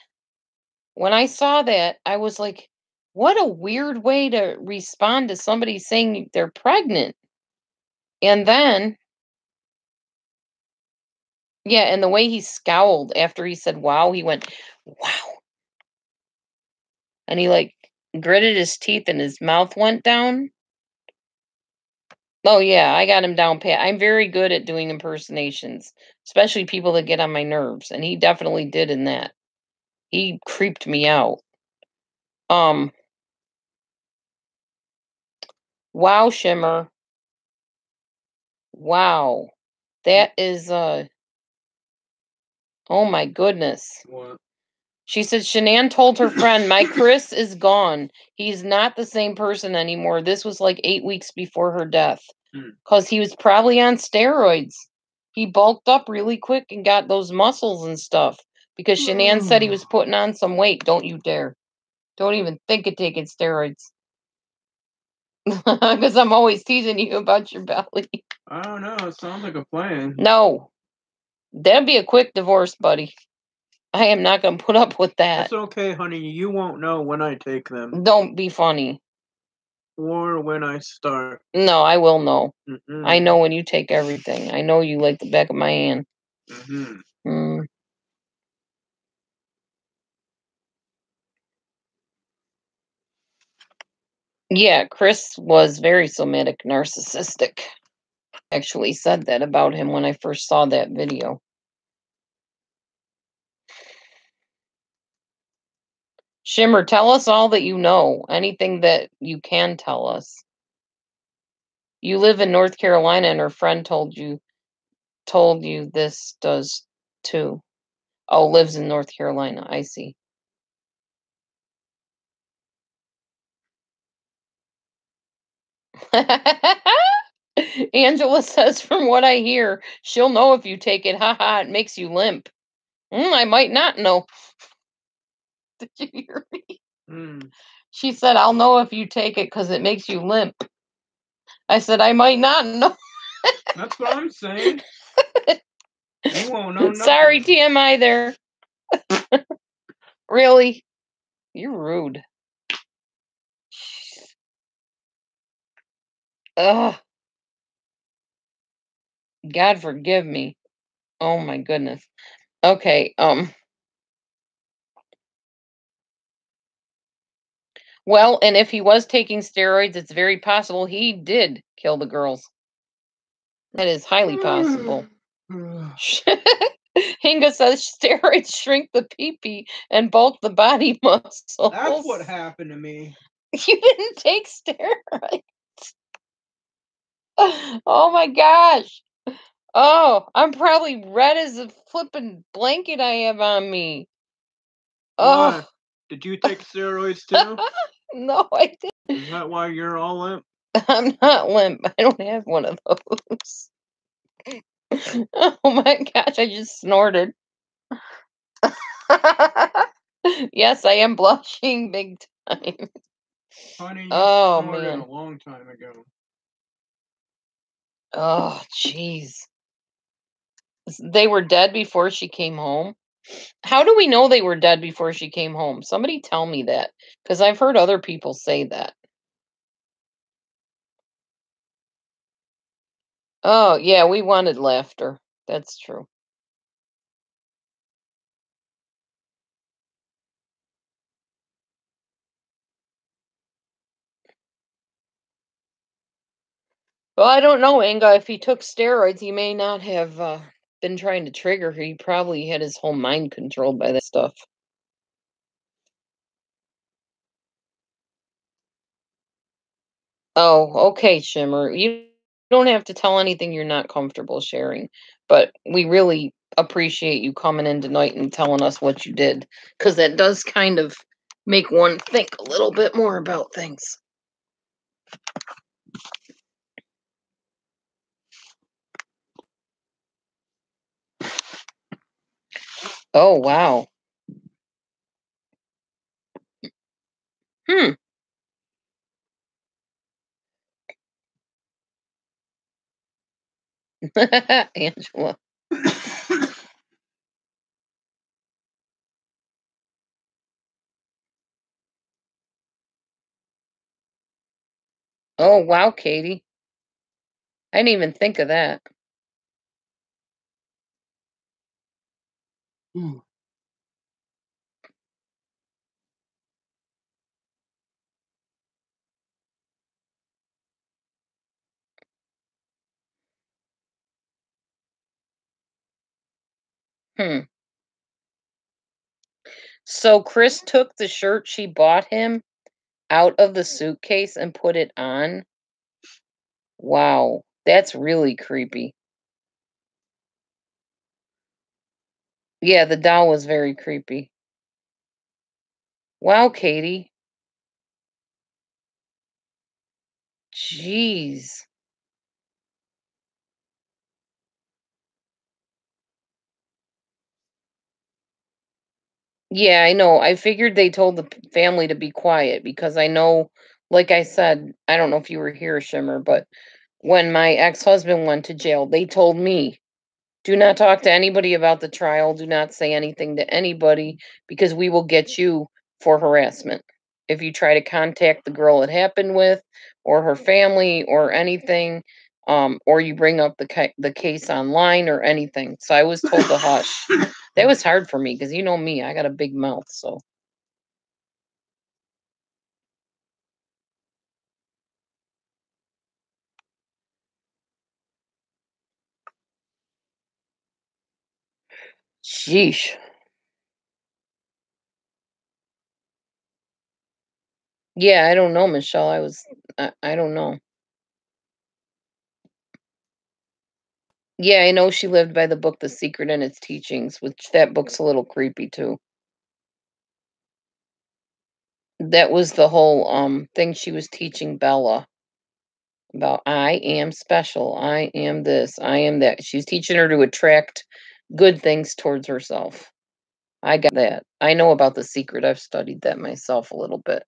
A: when I saw that, I was like, what a weird way to respond to somebody saying they're pregnant. And then, yeah, and the way he scowled after he said, wow, he went, wow. And he like gritted his teeth and his mouth went down. Oh yeah, I got him down pat. I'm very good at doing impersonations, especially people that get on my nerves, and he definitely did in that. He creeped me out. Um, wow, Shimmer. Wow. That is oh my goodness.
B: What?
A: She said Shanann told her friend, "My Chris is gone. He's not the same person anymore." This was like 8 weeks before her death.
B: Hmm.
A: Cuz he was probably on steroids. He bulked up really quick and got those muscles and stuff because Shanann said he was putting on some weight. Don't you dare. Don't even think of taking steroids. Cuz I'm always teasing you about your belly.
B: I don't know. It sounds like a plan.
A: No. That'd be a quick divorce, buddy. I am not going to put up with that.
B: That's okay, honey. You won't know when I take them.
A: Don't be funny.
B: Or when I start.
A: No, I will know.
B: Mm-mm.
A: I know when you take everything. I know you like the back of my hand.
B: Mm-hmm.
A: Mm. Yeah, Chris was very somatic narcissistic. Actually said that about him when I first saw that video. Shimmer, tell us all that you know. Anything that you can tell us. You live in North Carolina and her friend told you this does too. Oh, lives in North Carolina. I see. Angela says, from what I hear, she'll know if you take it. Haha, it makes you limp. I might not know. Did you hear me? She said, I'll know if you take it because it makes you limp. I said, I might not know.
B: That's what I'm saying. You won't know nothing.
A: Sorry, TMI there. Really? You're rude. Ugh. God forgive me. Oh my goodness. Okay, well, and if he was taking steroids, it's very possible he did kill the girls. That is highly possible. Hinga says steroids shrink the pee-pee and bulk the body muscles.
B: That's what happened to me.
A: You didn't take steroids. Oh my gosh. Oh, I'm probably red as a flippin' blanket I have on me.
B: Why?
A: Oh.
B: Did you take steroids too?
A: No, I didn't.
B: Is that why you're all limp?
A: I'm not limp. I don't have one of those. Oh my gosh, I just snorted. Yes, I am blushing big time.
B: Honey, you
A: Oh
B: snorted
A: man.
B: a long time ago.
A: Oh jeez. They were dead before she came home. How do we know they were dead before she came home? Somebody tell me that, because I've heard other people say that. Oh yeah, we wanted laughter. That's true. Well, I don't know, Inga. If he took steroids, he may not have been trying to trigger her. He probably had his whole mind controlled by that stuff. Oh, okay, Shimmer. You don't have to tell anything you're not comfortable sharing, but we really appreciate you coming in tonight and telling us what you did, because that does kind of make one think a little bit more about things. Oh, wow. Hmm. Angela. Oh, wow, Katie. I didn't even think of that.
B: Mm.
A: Hmm. So Chris took the shirt she bought him out of the suitcase and put it on? Wow, that's really creepy. Yeah, the doll was very creepy. Wow, Katie. Jeez. Yeah, I know. I figured they told the family to be quiet because I know, like I said, I don't know if you were here, Shimmer, but when my ex-husband went to jail, they told me, do not talk to anybody about the trial. Do not say anything to anybody because we will get you for harassment. If you try to contact the girl it happened with or her family or anything, or you bring up the case online or anything. So I was told to hush. That was hard for me because you know me, I got a big mouth. So, sheesh. Yeah, I don't know, Michelle. I don't know. Yeah, I know she lived by the book The Secret and Its Teachings, which that book's a little creepy too. That was the whole thing she was teaching Bella about I am special, I am this, I am that. She's teaching her to attract good things towards herself. I got that. I know about The Secret. I've studied that myself a little bit.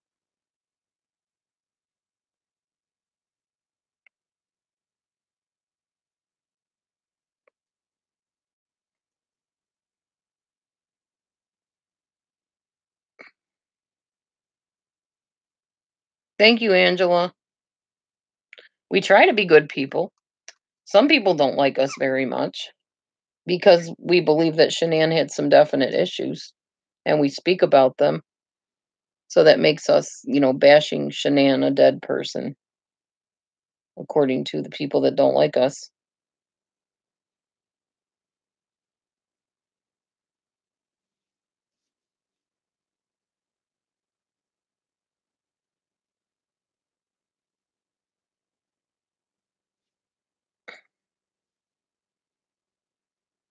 A: Thank you, Angela. We try to be good people. Some people don't like us very much because we believe that Shanann had some definite issues and we speak about them. So that makes us, bashing Shanann a dead person, according to the people that don't like us.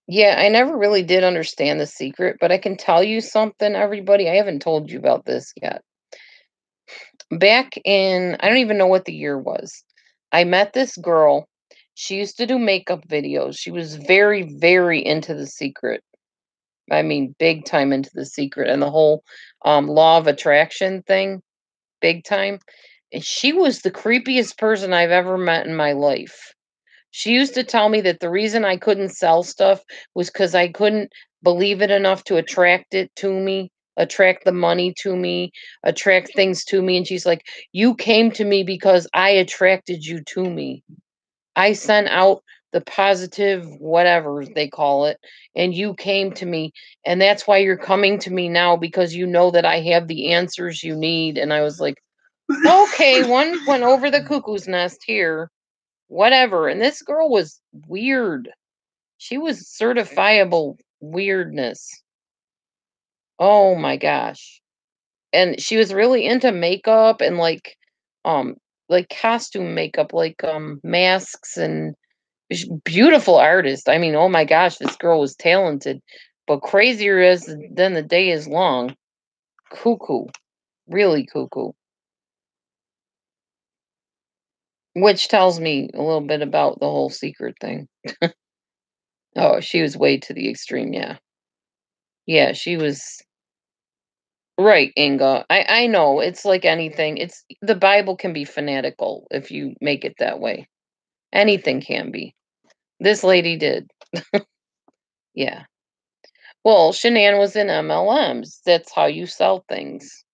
A: Yeah, I never really did understand The Secret, but I can tell you something, everybody. I haven't told you about this yet. Back in, I don't even know what the year was. I met this girl. She used to do makeup videos. She was very, very into The Secret. I mean, big time into The Secret and the whole law of attraction thing, big time. And she was the creepiest person I've ever met in my life. She used to tell me that the reason I couldn't sell stuff was because I couldn't believe it enough to attract it to me, attract the money to me, attract things to me. And she's like, you came to me because I attracted you to me. I sent out the positive, whatever they call it, and you came to me. And that's why you're coming to me now because you know that I have the answers you need. And I was like, okay, one went over the cuckoo's nest here, whatever. And this girl was weird. She was certifiable weirdness. Oh my gosh. And she was really into makeup and um like costume makeup, like masks and beautiful artist. I mean, oh my gosh, this girl was talented. But crazier as than the day is long. Cuckoo. Really cuckoo. Which tells me a little bit about the whole secret thing. Oh, she was way to the extreme, yeah. Yeah, she was right, Inga. I know. It's like anything. It's the Bible can be fanatical if you make it that way. Anything can be. This lady did. Yeah. Well, Shanann was in MLMs. That's how you sell things.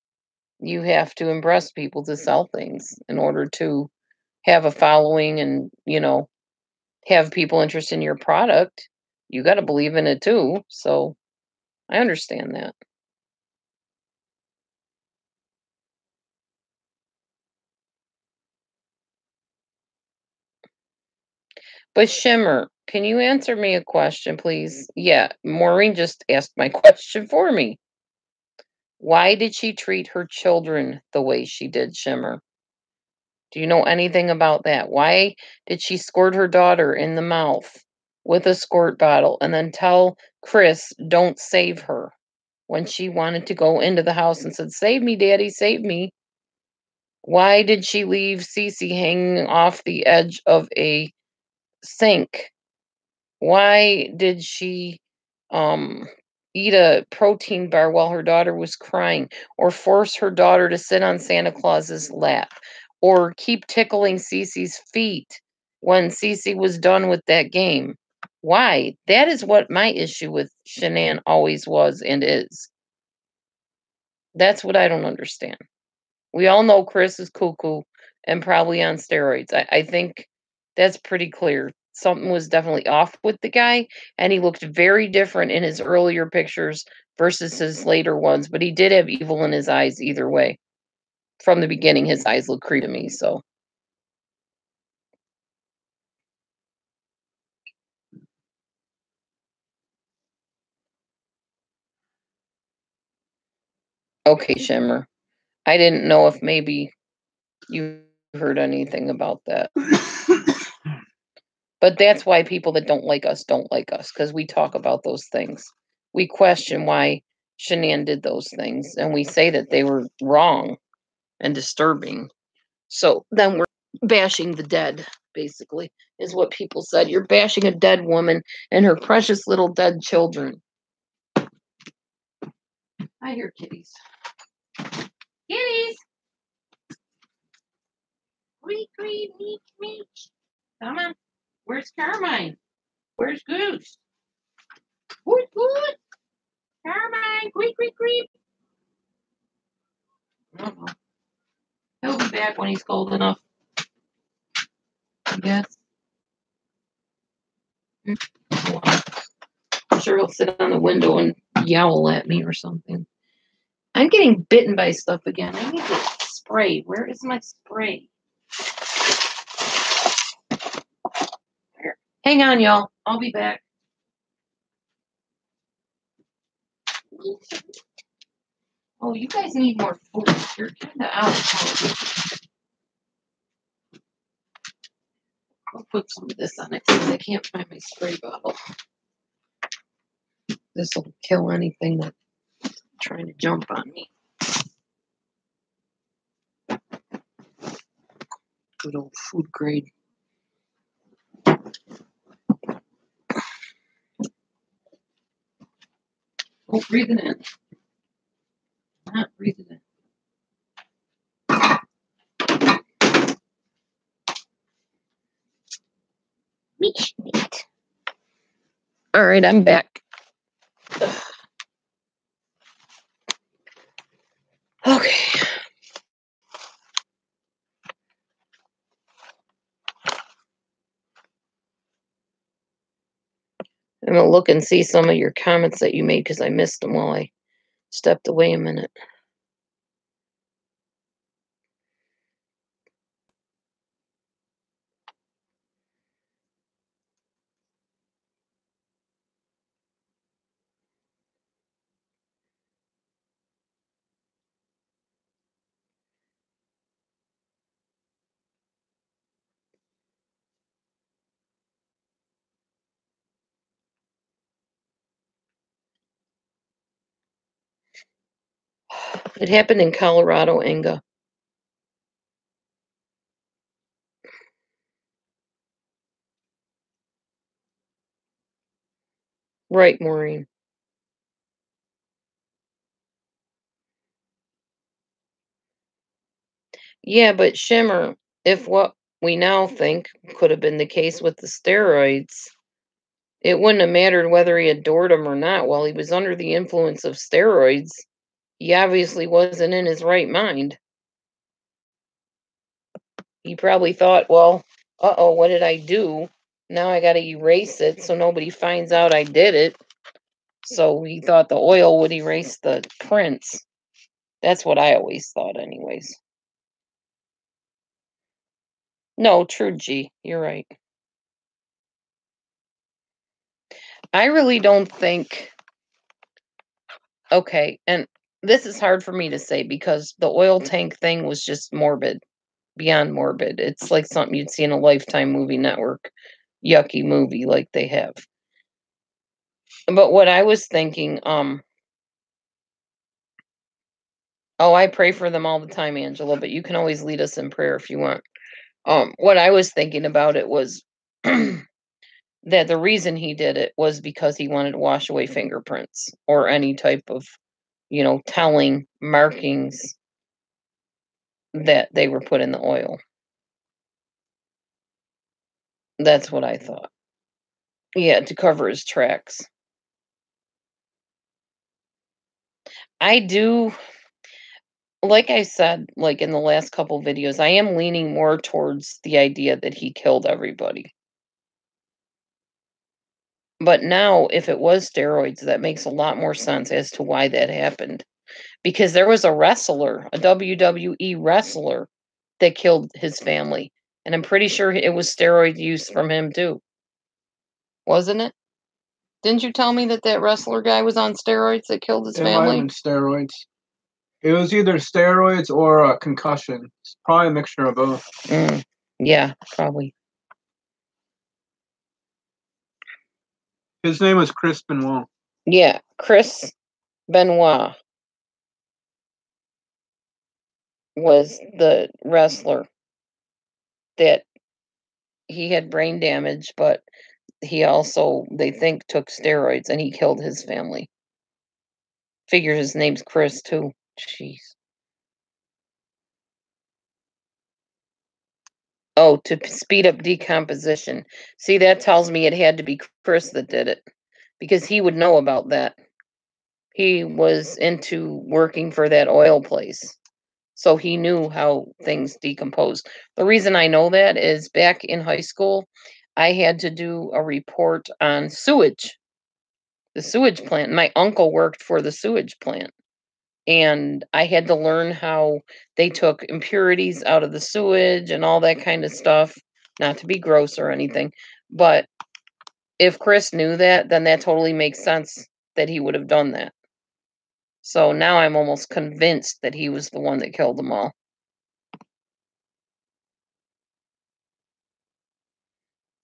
A: You have to impress people to sell things in order to have a following and, have people interested in your product. You got to believe in it too. So I understand that. But Shimmer, can you answer me a question, please? Yeah, Maureen just asked my question for me. Why did she treat her children the way she did, Shimmer? Do you know anything about that? Why did she squirt her daughter in the mouth with a squirt bottle and then tell Chris, don't save her, when she wanted to go into the house and said, save me, Daddy, save me? Why did she leave Cece hanging off the edge of a sink? Why did she um eat a protein bar while her daughter was crying, or force her daughter to sit on Santa Claus's lap, or keep tickling Cece's feet when Cece was done with that game? Why? That is what my issue with Shanann always was and is. That's what I don't understand. We all know Chris is cuckoo and probably on steroids. I think that's pretty clear. Something was definitely off with the guy, and he looked very different in his earlier pictures versus his later ones, but he did have evil in his eyes either way. From the beginning, his eyes looked creepy to me, so. Okay, Shimmer. I didn't know if maybe you heard anything about that. But that's why people that don't like us, because we talk about those things. We question why Shanann did those things, and we say that they were wrong and disturbing. So then we're bashing the dead, basically, is what people said. You're bashing a dead woman and her precious little dead children. I hear kitties. Kitties! Creak, creak, meek, meek. Come on. Where's Carmine? Where's Goose? Who's Goose? Carmine, creak, creak, creak. Uh-oh. He'll be back when he's cold enough. I guess. I'm sure he'll sit on the window and yowl at me or something. I'm getting bitten by stuff again. I need to spray. Where is my spray? Here. Hang on, y'all. I'll be back. Oh, you guys need more food. You're kind of out. I'll put some of this on it because I can't find my spray bottle. This will kill anything that's trying to jump on me. Good old food grade. Oh, breathe it in. Not breathe it in. Meat. All right, I'm back. Okay. I'm going to look and see some of your comments that you made because I missed them while I stepped away a minute. It happened in Colorado, Inga. Right, Maureen. Yeah, but Shimmer, if what we now think could have been the case with the steroids, It wouldn't have mattered whether he adored him or not. While he was under the influence of steroids, he obviously wasn't in his right mind. He probably thought, well, uh-oh, what did I do? Now I got to erase it so nobody finds out I did it. So he thought the oil would erase the prints. That's what I always thought, anyways. No, true, G. You're right. I really don't think. Okay, and this is hard for me to say because the oil tank thing was just morbid, beyond morbid. It's like something you'd see in a Lifetime movie network, yucky movie like they have. But what I was thinking, oh, I pray for them all the time, Angela, but you can always lead us in prayer if you want. What I was thinking about it was that the reason he did it was because he wanted to wash away fingerprints or any type of, telling markings that they were put in the oil. That's what I thought. Yeah, to cover his tracks. I do, like I said, like in the last couple videos, I am leaning more towards the idea that he killed everybody. But now, if it was steroids, that makes a lot more sense as to why that happened. Because there was a wrestler, a WWE wrestler, that killed his family. And I'm pretty sure it was steroid use from him too. Wasn't it? Didn't you tell me that that wrestler guy was on steroids that killed his
B: It might have
A: family?
B: been steroids. It was either steroids or a concussion. It's probably a mixture of both.
A: Yeah, probably.
B: His name was Chris Benoit.
A: Yeah, Chris Benoit was the wrestler that he had brain damage, but he also, they think, took steroids and he killed his family. Figure his name's Chris, too. Jeez. Oh, to speed up decomposition. See, that tells me it had to be Chris that did it because he would know about that. He was into working for that oil place. So he knew how things decompose. The reason I know that is back in high school, I had to do a report on sewage, the sewage plant. My uncle worked for the sewage plant. And I had to learn how they took impurities out of the sewage and all that kind of stuff. Not to be gross or anything, but if Chris knew that, then that totally makes sense that he would have done that. So now I'm almost convinced that he was the one that killed them all.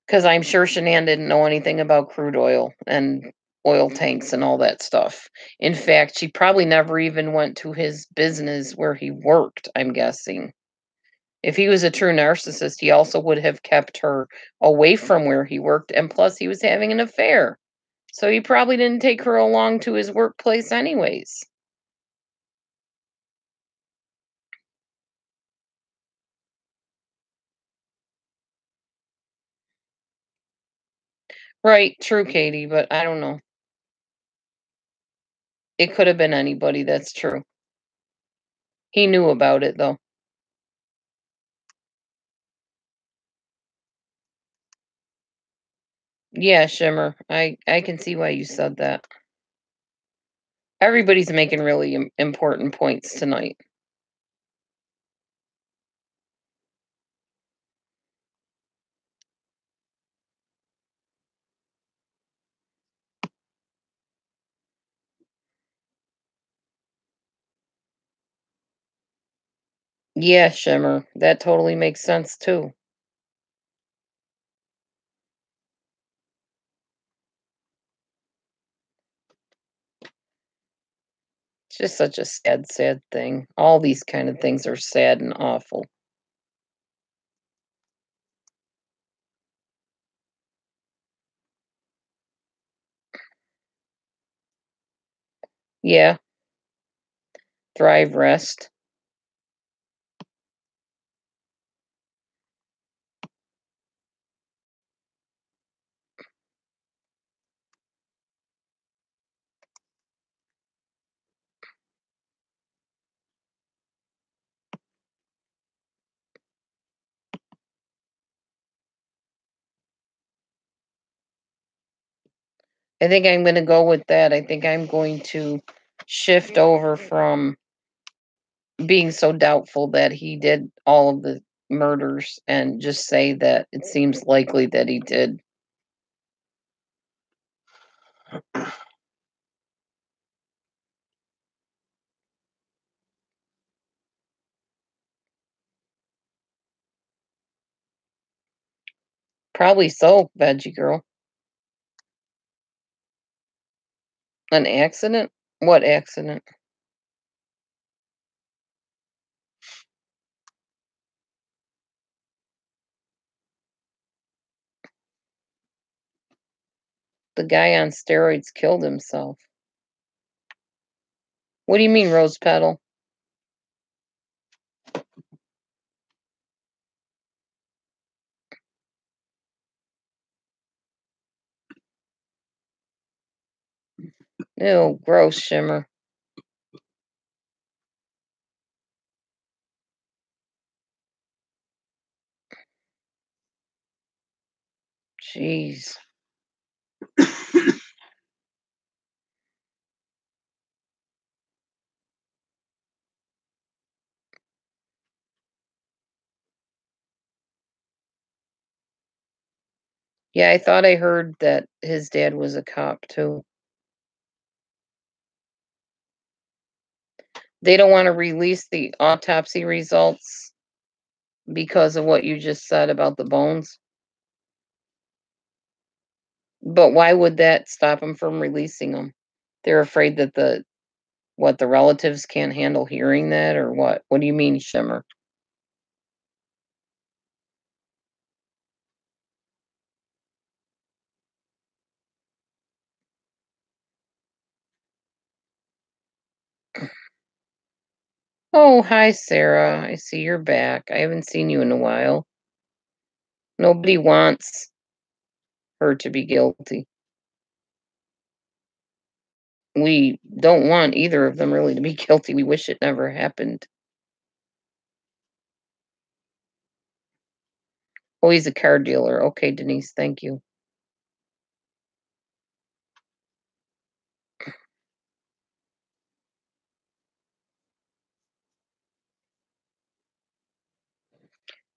A: Because I'm sure Shanann didn't know anything about crude oil and oil tanks and all that stuff. In fact, she probably never even went to his business where he worked, I'm guessing. If he was a true narcissist, he also would have kept her away from where he worked, and plus he was having an affair. So he probably didn't take her along to his workplace anyways. Right, true, Katie, but I don't know. It could have been anybody, that's true. He knew about it though. Yeah, Shimmer. I can see why you said that. Everybody's making really important points tonight. Yeah, Shimmer. That totally makes sense too. It's just such a sad, sad thing. All these kind of things are sad and awful. Yeah. Thrive, rest. I think I'm gonna go with that. I think I'm going to shift over from being so doubtful that he did all of the murders and just say that it seems likely that he did. Probably so, veggie girl. An accident? What accident? The guy on steroids killed himself. What do you mean, rose petal? Ew, gross, Shimmer. Jeez. Yeah, I thought I heard that his dad was a cop too. They don't want to release the autopsy results because of what you just said about the bones. But why would that stop them from releasing them? They're afraid that the relatives can't handle hearing that or what? What do you mean, Shimmer? Oh, hi, Sarah. I see you're back. I haven't seen you in a while. Nobody wants her to be guilty. We don't want either of them really to be guilty. We wish it never happened. Oh, he's a car dealer. Okay, Denise, thank you.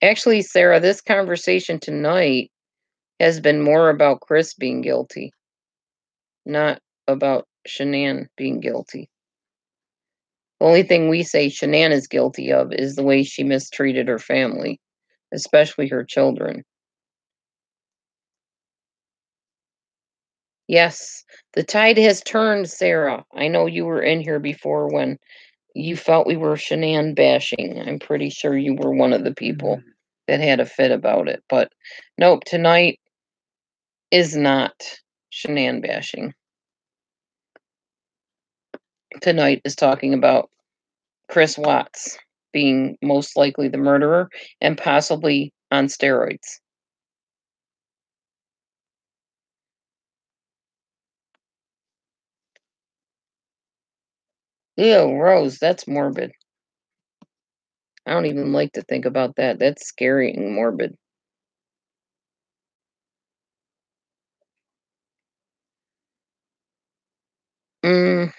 A: Actually, Sarah, this conversation tonight has been more about Chris being guilty, not about Shanann being guilty. The only thing we say Shanann is guilty of is the way she mistreated her family, especially her children. Yes, the tide has turned, Sarah. I know you were in here before when you felt we were Shanann bashing. I'm pretty sure you were one of the people that had a fit about it. But nope, tonight is not Shanann bashing. Tonight is talking about Chris Watts being most likely the murderer and possibly on steroids. Ew, Rose, that's morbid. I don't even like to think about that. That's scary and morbid. Mm,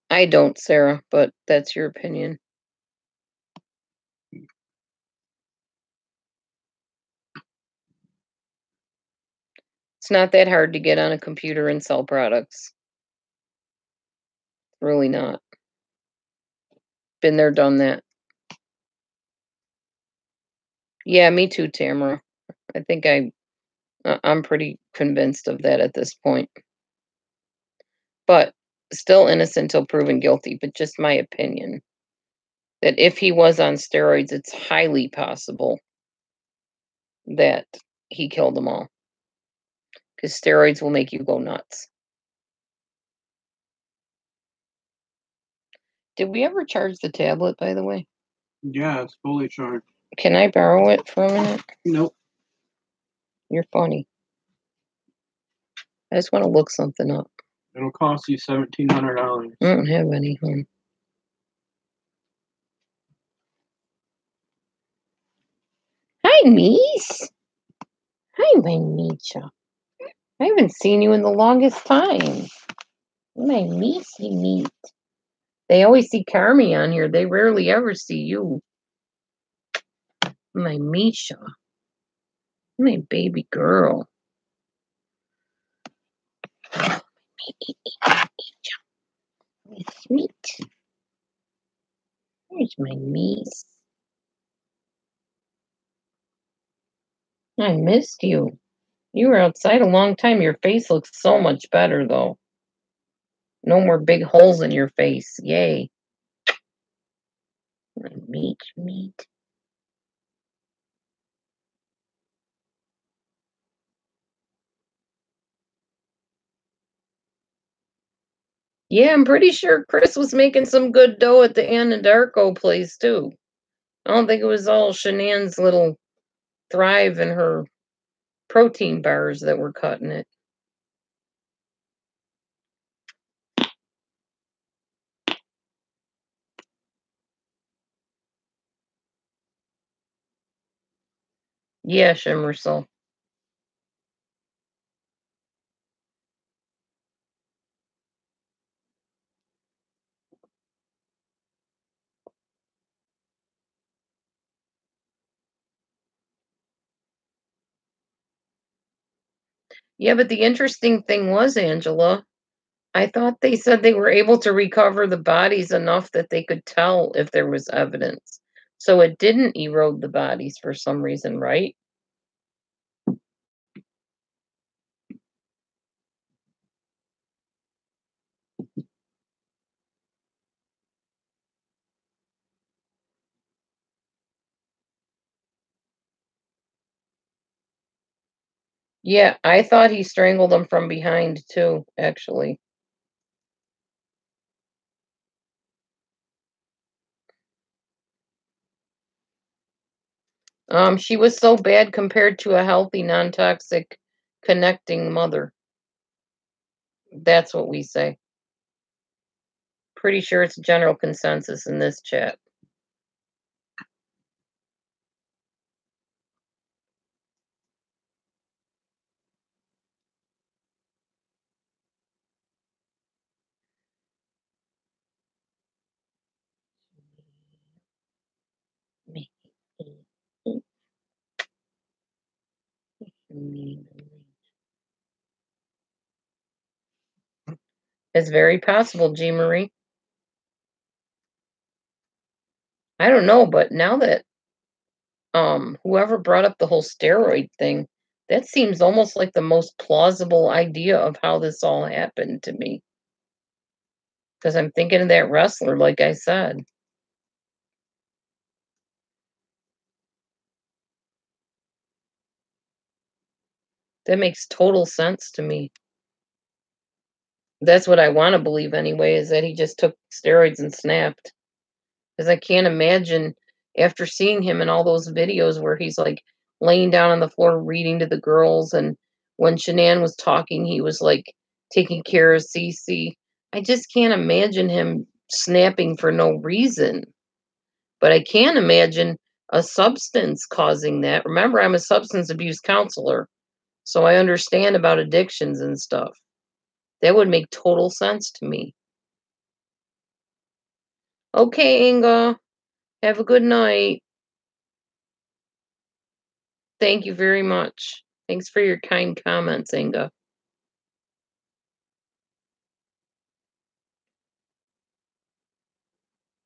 A: I don't, Sarah, but that's your opinion. It's not that hard to get on a computer and sell products. Really not. Been there, done that. Yeah, me too, Tamara. I think I'm pretty convinced of that at this point. But still innocent till proven guilty, but just my opinion. That if he was on steroids, it's highly possible that he killed them all. Because steroids will make you go nuts. Did we ever charge the tablet, by the way?
B: Yeah, it's fully charged.
A: Can I borrow it for a minute?
B: Nope.
A: You're funny. I just want to look something up.
B: It'll cost you $1,700.
A: I don't have any home. Hi, Mies. Hi, my Nietzsche. I haven't seen you in the longest time. My Missy meat. They always see Carmi on here. They rarely ever see you. My Misha. My baby girl. My sweet. Where's my niece? I missed you. You were outside a long time. Your face looks so much better, though. No more big holes in your face. Yay. My meat. Yeah, I'm pretty sure Chris was making some good dough at the Anadarko place, too. I don't think it was all Shanann's little Thrive and her protein bars that were cutting it. Yeah, Shimmersel. Yeah, but the interesting thing was, Angela, I thought they said they were able to recover the bodies enough that they could tell if there was evidence. So it didn't erode the bodies for some reason, right? Yeah, I thought he strangled them from behind too, actually. She was so bad compared to a healthy, non-toxic, connecting mother. That's what we say. Pretty sure it's general consensus in this chat. It's very possible, G. Marie. I don't know, but now that whoever brought up the whole steroid thing, that seems almost like the most plausible idea of how this all happened to me. Because I'm thinking of that wrestler, like I said. That makes total sense to me. That's what I want to believe anyway, is that he just took steroids and snapped. Because I can't imagine after seeing him in all those videos where he's like laying down on the floor reading to the girls, and when Shanann was talking, he was like taking care of Cece. I just can't imagine him snapping for no reason. But I can imagine a substance causing that. Remember, I'm a substance abuse counselor, so I understand about addictions and stuff. That would make total sense to me. Okay, Inga, have a good night. Thank you very much. Thanks for your kind comments, Inga.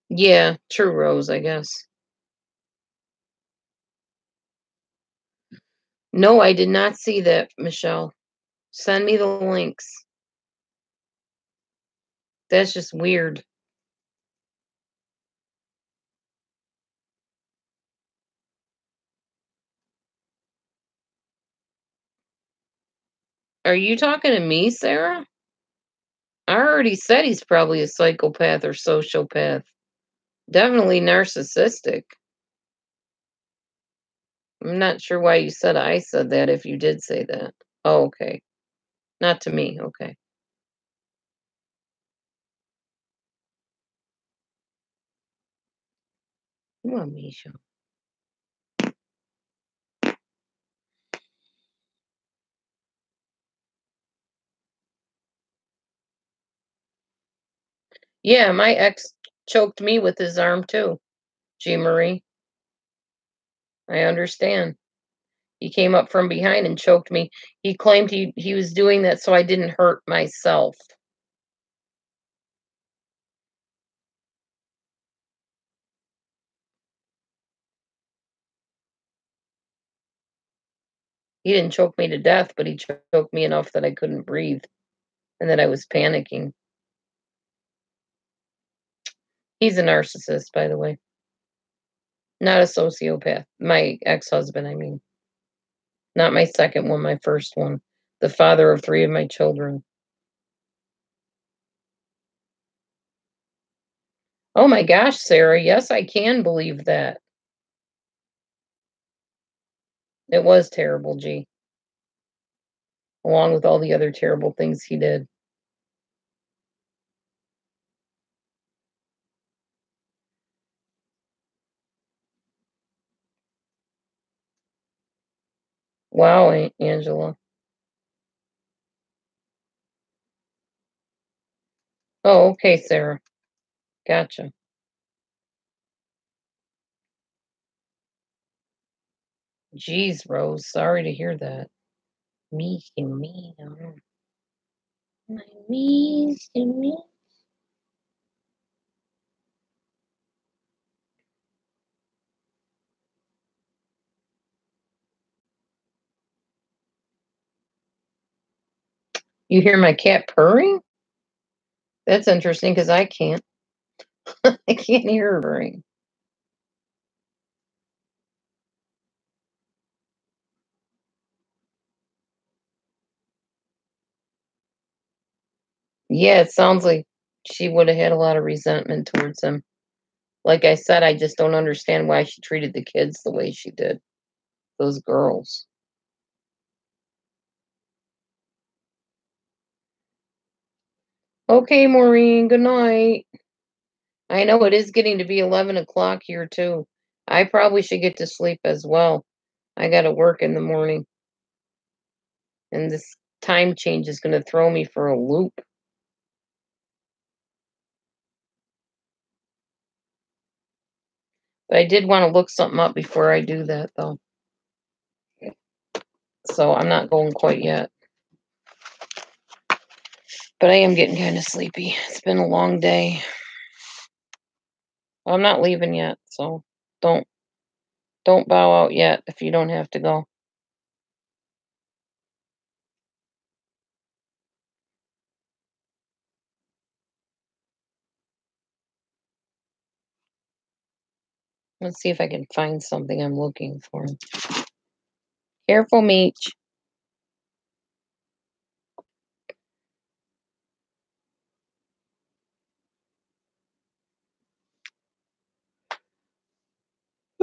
A: Yeah, true, Rose, I guess. No, I did not see that, Michelle. Send me the links. That's just weird. Are you talking to me, Sarah? I already said he's probably a psychopath or sociopath. Definitely narcissistic. I'm not sure why you said I said that if you did say that. Oh, okay. Not to me. Okay. Come on, Misha. Yeah, my ex choked me with his arm too, Jean Marie. I understand. He came up from behind and choked me. He claimed he was doing that so I didn't hurt myself. He didn't choke me to death, but he choked me enough that I couldn't breathe and that I was panicking. He's a narcissist, by the way, not a sociopath. My ex-husband, I mean. Not my second one, my first one. The father of 3 of my children. Oh my gosh, Sarah, yes, I can believe that. It was terrible, G, along with all the other terrible things he did. Wow, Angela. Oh, okay, Sarah. Gotcha. Jeez, Rose, sorry to hear that. Me, no. Me. You hear my cat purring? That's interesting because I can't. I can't hear her purring. Yeah, it sounds like she would have had a lot of resentment towards him. Like I said, I just don't understand why she treated the kids the way she did. Those girls. Okay, Maureen, good night. I know it is getting to be 11 o'clock here, too. I probably should get to sleep as well. I got to work in the morning, and this time change is going to throw me for a loop. But I did want to look something up before I do that, though. So I'm not going quite yet. But I am getting kind of sleepy. It's been a long day. Well, I'm not leaving yet, so don't don't bow out yet if you don't have to go. Let's see if I can find something I'm looking for. Careful, Meech.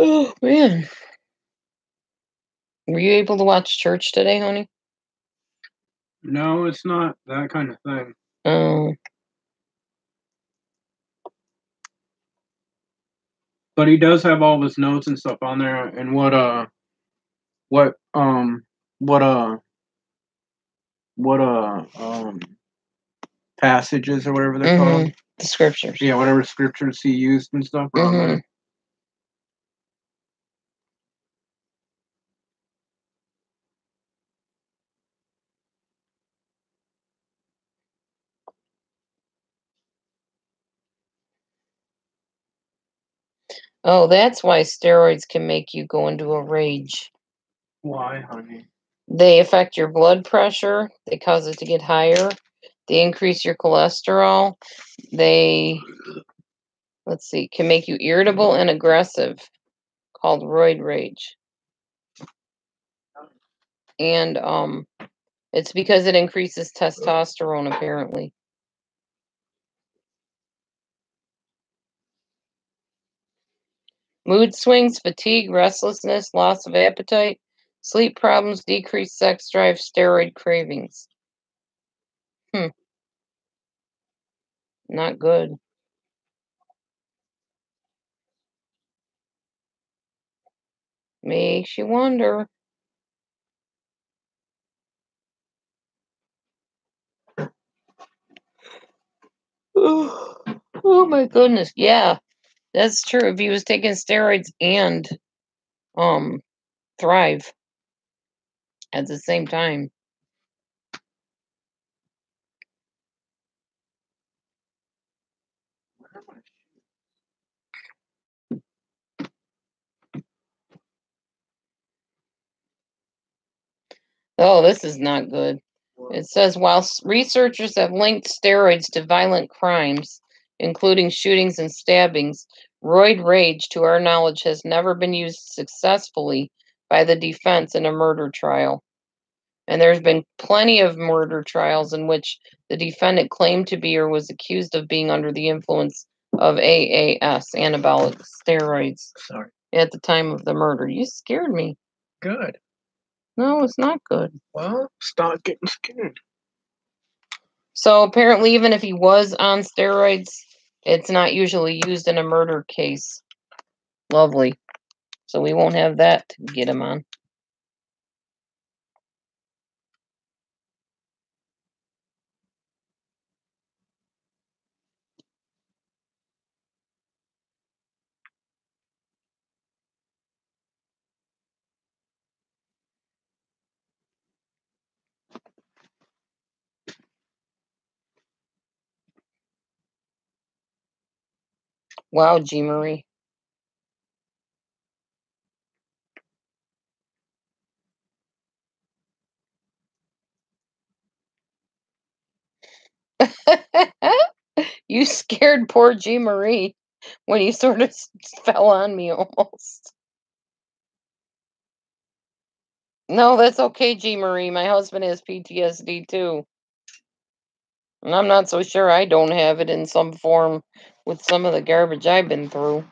A: Oh man. Were you able to watch church today, honey?
B: No, it's not that kind of thing.
A: Oh.
B: But he does have all of his notes and stuff on there, and what what what passages or whatever they're called.
A: The scriptures.
B: Yeah, whatever scriptures he used and stuff are on there.
A: Oh, that's why steroids can make you go into a rage.
B: Why, honey?
A: They affect your blood pressure. They cause it to get higher. They increase your cholesterol. They, let's see, can make you irritable and aggressive, called roid rage. And it's because it increases testosterone, apparently. Mood swings, fatigue, restlessness, loss of appetite, sleep problems, decreased sex drive, steroid cravings. Not good. Makes you wonder. Oh my goodness. Yeah, that's true. If he was taking steroids and um Thrive at the same time. Oh, this is not good. It says while researchers have linked steroids to violent crimes, including shootings and stabbings, roid rage, to our knowledge, has never been used successfully by the defense in a murder trial. And there's been plenty of murder trials in which the defendant claimed to be or was accused of being under the influence of AAS, anabolic steroids,
B: Sorry.
A: at the time of the murder. You scared me.
B: Good.
A: No, it's not good.
B: Well, stop getting scared.
A: So apparently, even if he was on steroids, it's not usually used in a murder case. Lovely. So we won't have that to get him on. Wow, G. Marie. You scared poor G. Marie when you sort of fell on me almost. No, that's okay, G. Marie. My husband has PTSD too. And I'm not so sure I don't have it in some form with some of the garbage I've been through.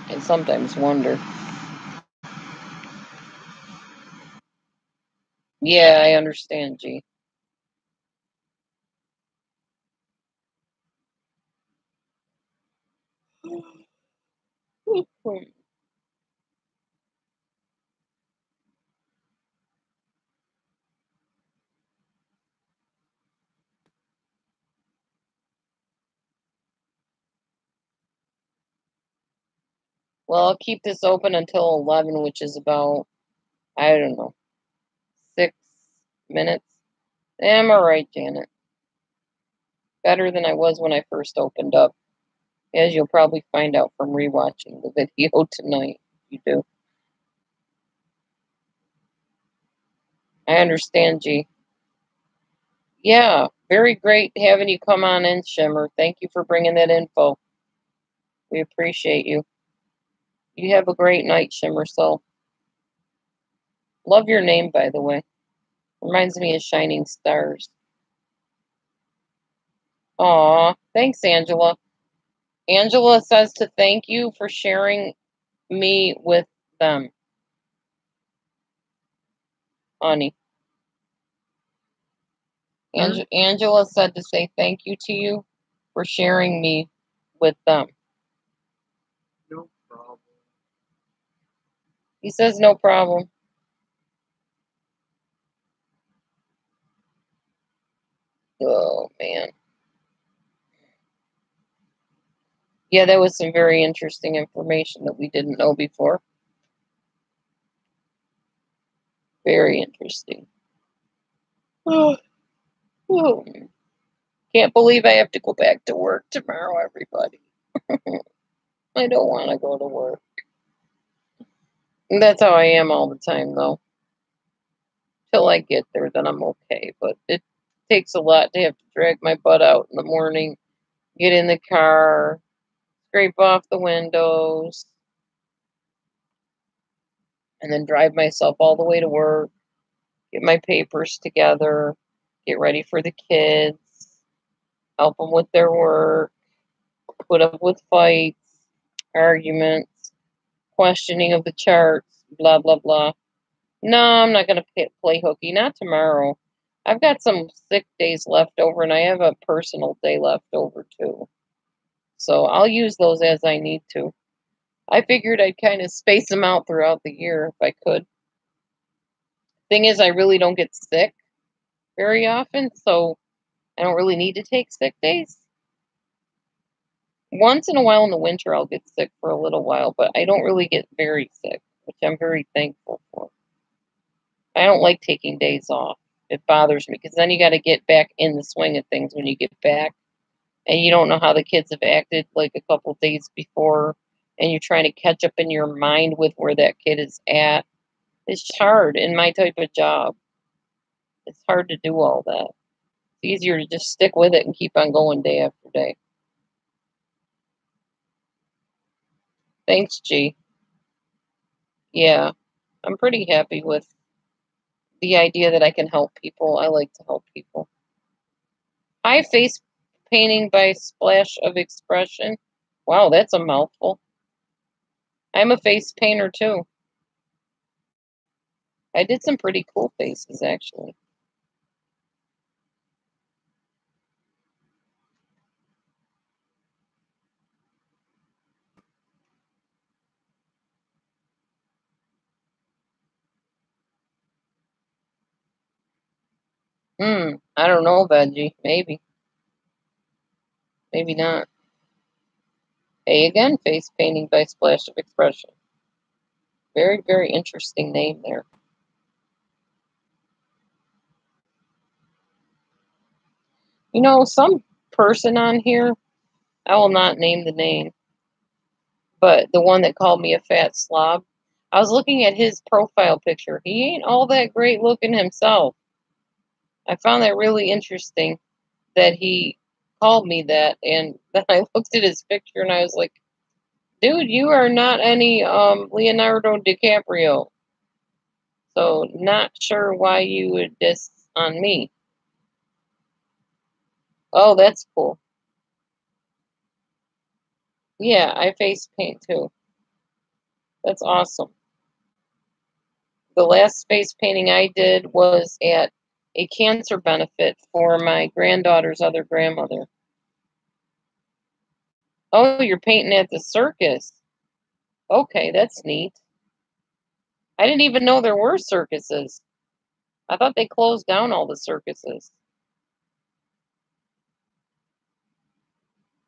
A: I sometimes wonder. Yeah, I understand, G. Well, I'll keep this open until 11, which is about, I don't know, 6 minutes. I'm all right, Janet. Better than I was when I first opened up, as you'll probably find out from rewatching the video tonight. You do. I understand, G. Yeah, very great having you come on in, Shimmer. Thank you for bringing that info. We appreciate you. You have a great night, Shimmer Soul. Love your name, by the way. Reminds me of Shining Stars. Aw, thanks, Angela. Angela says to thank you for sharing me with them, honey. Angela said to say thank you to you for sharing me with them.
B: No problem.
A: He says no problem. Oh, man. Yeah, that was some very interesting information that we didn't know before. Very interesting. Oh, oh. Can't believe I have to go back to work tomorrow, everybody. I don't want to go to work. That's how I am all the time, though. Till I get there, then I'm okay. But it takes a lot to have to drag my butt out in the morning, get in the car, scrape off the windows, and then drive myself all the way to work, get my papers together, get ready for the kids, help them with their work, put up with fights, arguments, questioning of the charts, blah, blah, blah. No, I'm not going to play hooky. Not tomorrow. I've got some sick days left over, and I have a personal day left over, too. So I'll use those as I need to. I figured I'd kind of space them out throughout the year if I could. Thing is, I really don't get sick very often, so I don't really need to take sick days. Once in a while in the winter, I'll get sick for a little while, but I don't really get very sick, which I'm very thankful for. I don't like taking days off. It bothers me because then you got to get back in the swing of things when you get back, and you don't know how the kids have acted like a couple days before, and you're trying to catch up in your mind with where that kid is at. It's hard in my type of job. It's hard to do all that. It's easier to just stick with it and keep on going day after day. Thanks, G. Yeah, I'm pretty happy with the idea that I can help people. I like to help people. Hi, face painting by splash of expression. Wow, that's a mouthful. I'm a face painter too. I did some pretty cool faces actually. I don't know, Benji. Maybe. Maybe not. Hey, again, face painting by splash of expression. Very, very interesting name there. You know, some person on here, I will not name the name, but the one that called me a fat slob, I was looking at his profile picture. He ain't all that great looking himself. I found that really interesting that he called me that, and then I looked at his picture and I was like, dude, you are not any Leonardo DiCaprio. So not sure why you would diss on me. Oh, that's cool. Yeah, I face paint too. That's awesome. The last face painting I did was at a cancer benefit for my granddaughter's other grandmother. Oh, you're painting at the circus. Okay, that's neat. I didn't even know there were circuses. I thought they closed down all the circuses.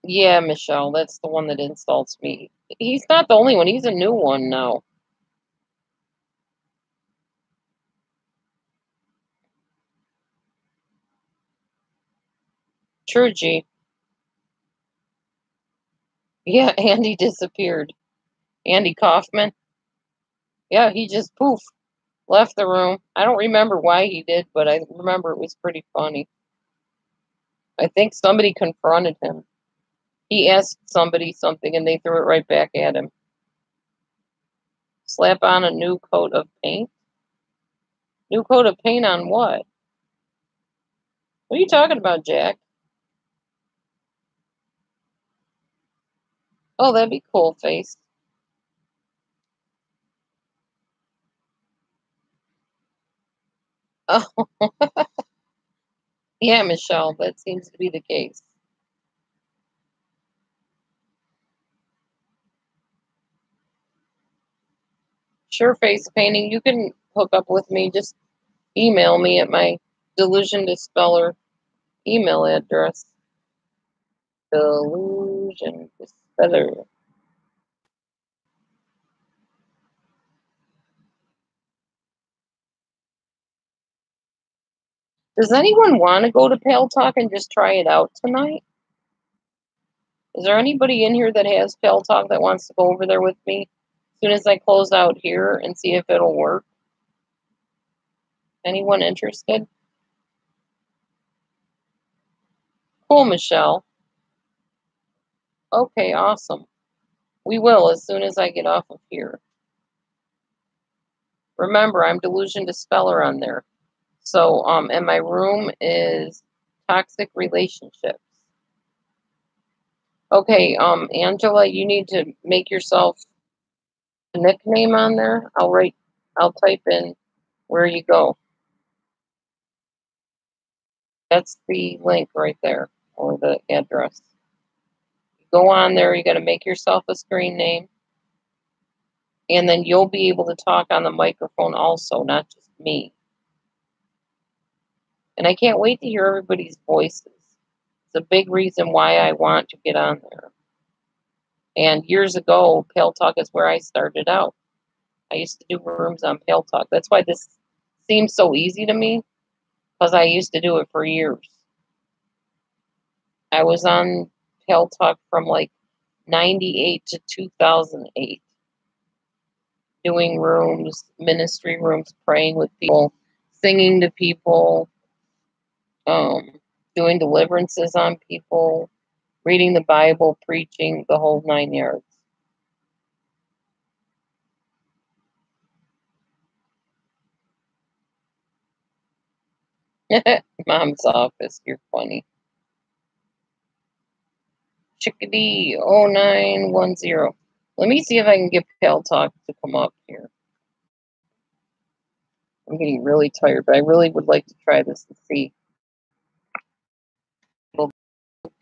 A: Yeah, Michelle, that's the one that insults me. He's not the only one. He's a new one now. True, G. Yeah, Andy disappeared. Andy Kaufman. Yeah, he just poof left the room. I don't remember why he did, but I remember it was pretty funny. I think somebody confronted him. He asked somebody something and they threw it right back at him. Slap on a new coat of paint? New coat of paint on what? What are you talking about, Jack? Oh, that'd be cool, face. Oh, yeah, Michelle, that seems to be the case. Sure, face painting. You can hook up with me. Just email me at my delusion dispeller email address. Delusion dispeller. Does anyone want to go to Pale Talk and just try it out tonight? Is there anybody in here that has Pale Talk that wants to go over there with me as soon as I close out here and see if it'll work? Anyone interested? Cool, Michelle. Okay, awesome. We will as soon as I get off of here. Remember, I'm Delusion Dispeller on there. So, and my room is toxic relationships. Okay, Angela, you need to make yourself a nickname on there. I'll type in where you go. That's the link right there, or the address. Go on there, you got to make yourself a screen name, and then you'll be able to talk on the microphone also, not just me. And I can't wait to hear everybody's voices. It's a big reason why I want to get on there. And years ago, Pale Talk is where I started out. I used to do rooms on Pale Talk. That's why this seems so easy to me, because I used to do it for years. I was on Pale Talk from like 98 to 2008, doing rooms, ministry rooms, praying with people, singing to people, um, doing deliverances on people, reading the Bible, preaching, the whole 9 yards. Mom's office, you're funny. Chickadee 0910. Let me see if I can get Pale Talk to come up here. I'm getting really tired, but I really would like to try this and see.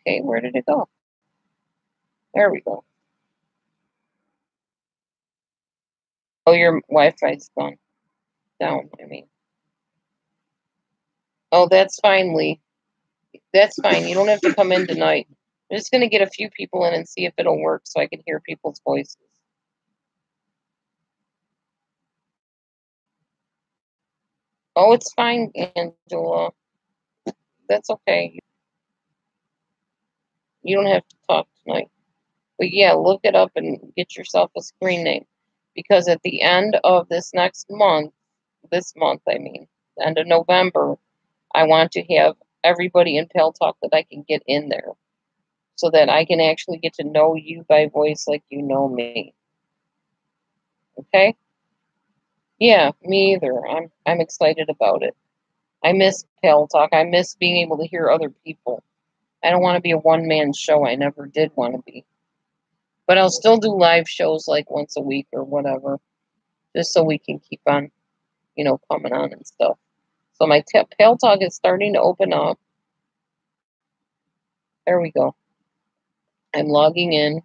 A: Okay, where did it go? There we go. Oh, your Wi-Fi's gone down, I mean. Oh, that's fine, Lee. That's fine. You don't have to come in tonight. I'm just going to get a few people in and see if it'll work so I can hear people's voices. Oh, it's fine, Angela. That's okay. You don't have to talk tonight. But yeah, look it up and get yourself a screen name. Because at the end of this month, I mean, end of November, I want to have everybody in Pale Talk that I can get in there so that I can actually get to know you by voice like you know me. Okay? Yeah, me either. I'm excited about it. I miss Pale Talk. I miss being able to hear other people. I don't want to be a one-man show. I never did want to be. But I'll still do live shows like once a week or whatever, just so we can keep on, coming on and stuff. So my Pale Talk is starting to open up. There we go. I'm logging in.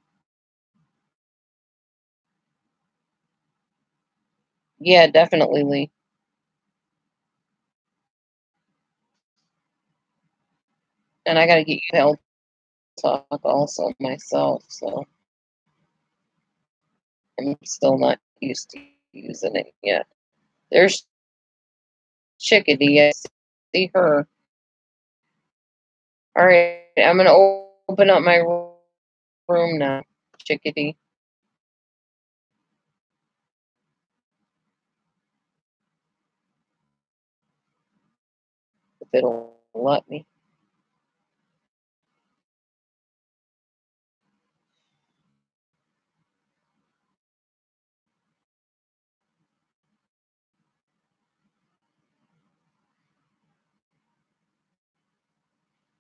A: Yeah, definitely, Lee. And I got to get you Pale Talk also myself, so I'm still not used to using it yet. There's Chickadee. I see her. All right, I'm going to open up my room now, Chickadee. If it'll let me.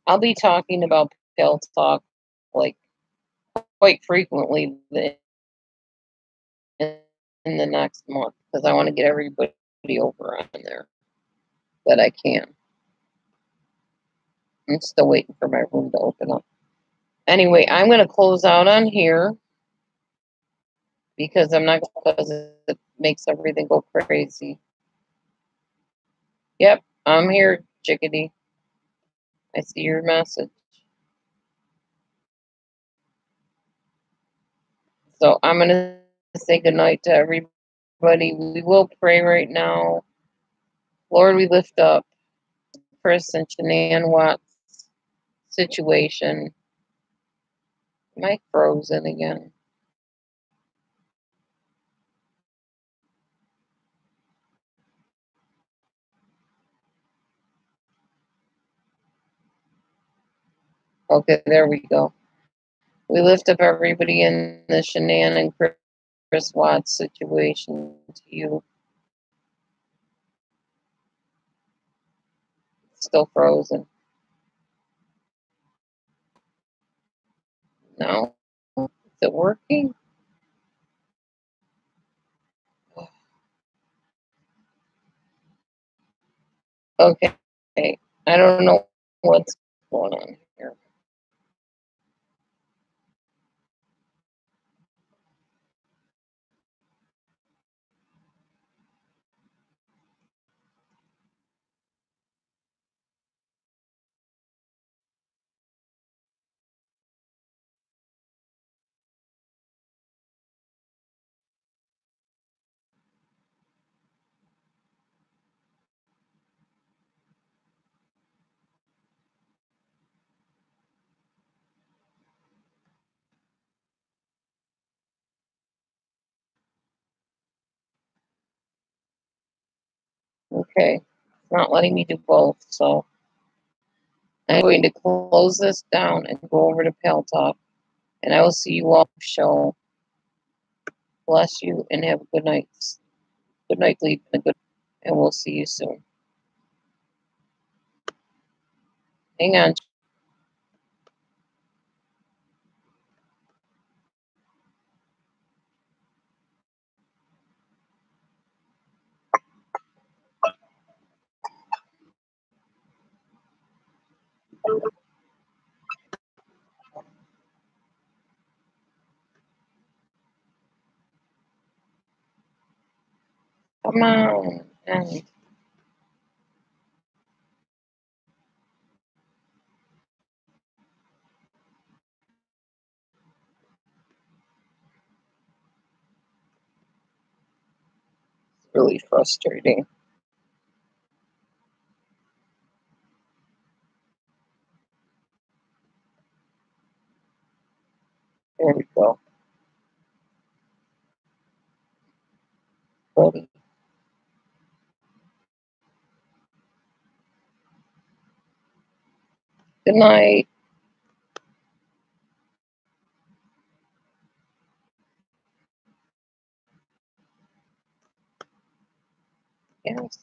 A: I'll be talking about Pale Talk like quite frequently in the next month because I want to get everybody over on there that I can. I'm still waiting for my room to open up. Anyway, I'm going to close out on here because it makes everything go crazy. Yep, I'm here, Chickadee. I see your message. So I'm going to say goodnight to everybody. We will pray right now. Lord, we lift up Chris and Shanann Watts' situation. Am I frozen again? Okay, there we go. We lift up everybody in the Shanann and Chris Watts situation to you. Still frozen. No? Is it working? Okay. I don't know what's going on here. Okay. It's not letting me do both, so I'm going to close this down and go over to Pal Talk, and I will see you all show. Bless you and have a good night. Good night, sleep, and we'll see you soon. Hang on. Come on. It's really frustrating. There we go. Buddy. Good night. Yes.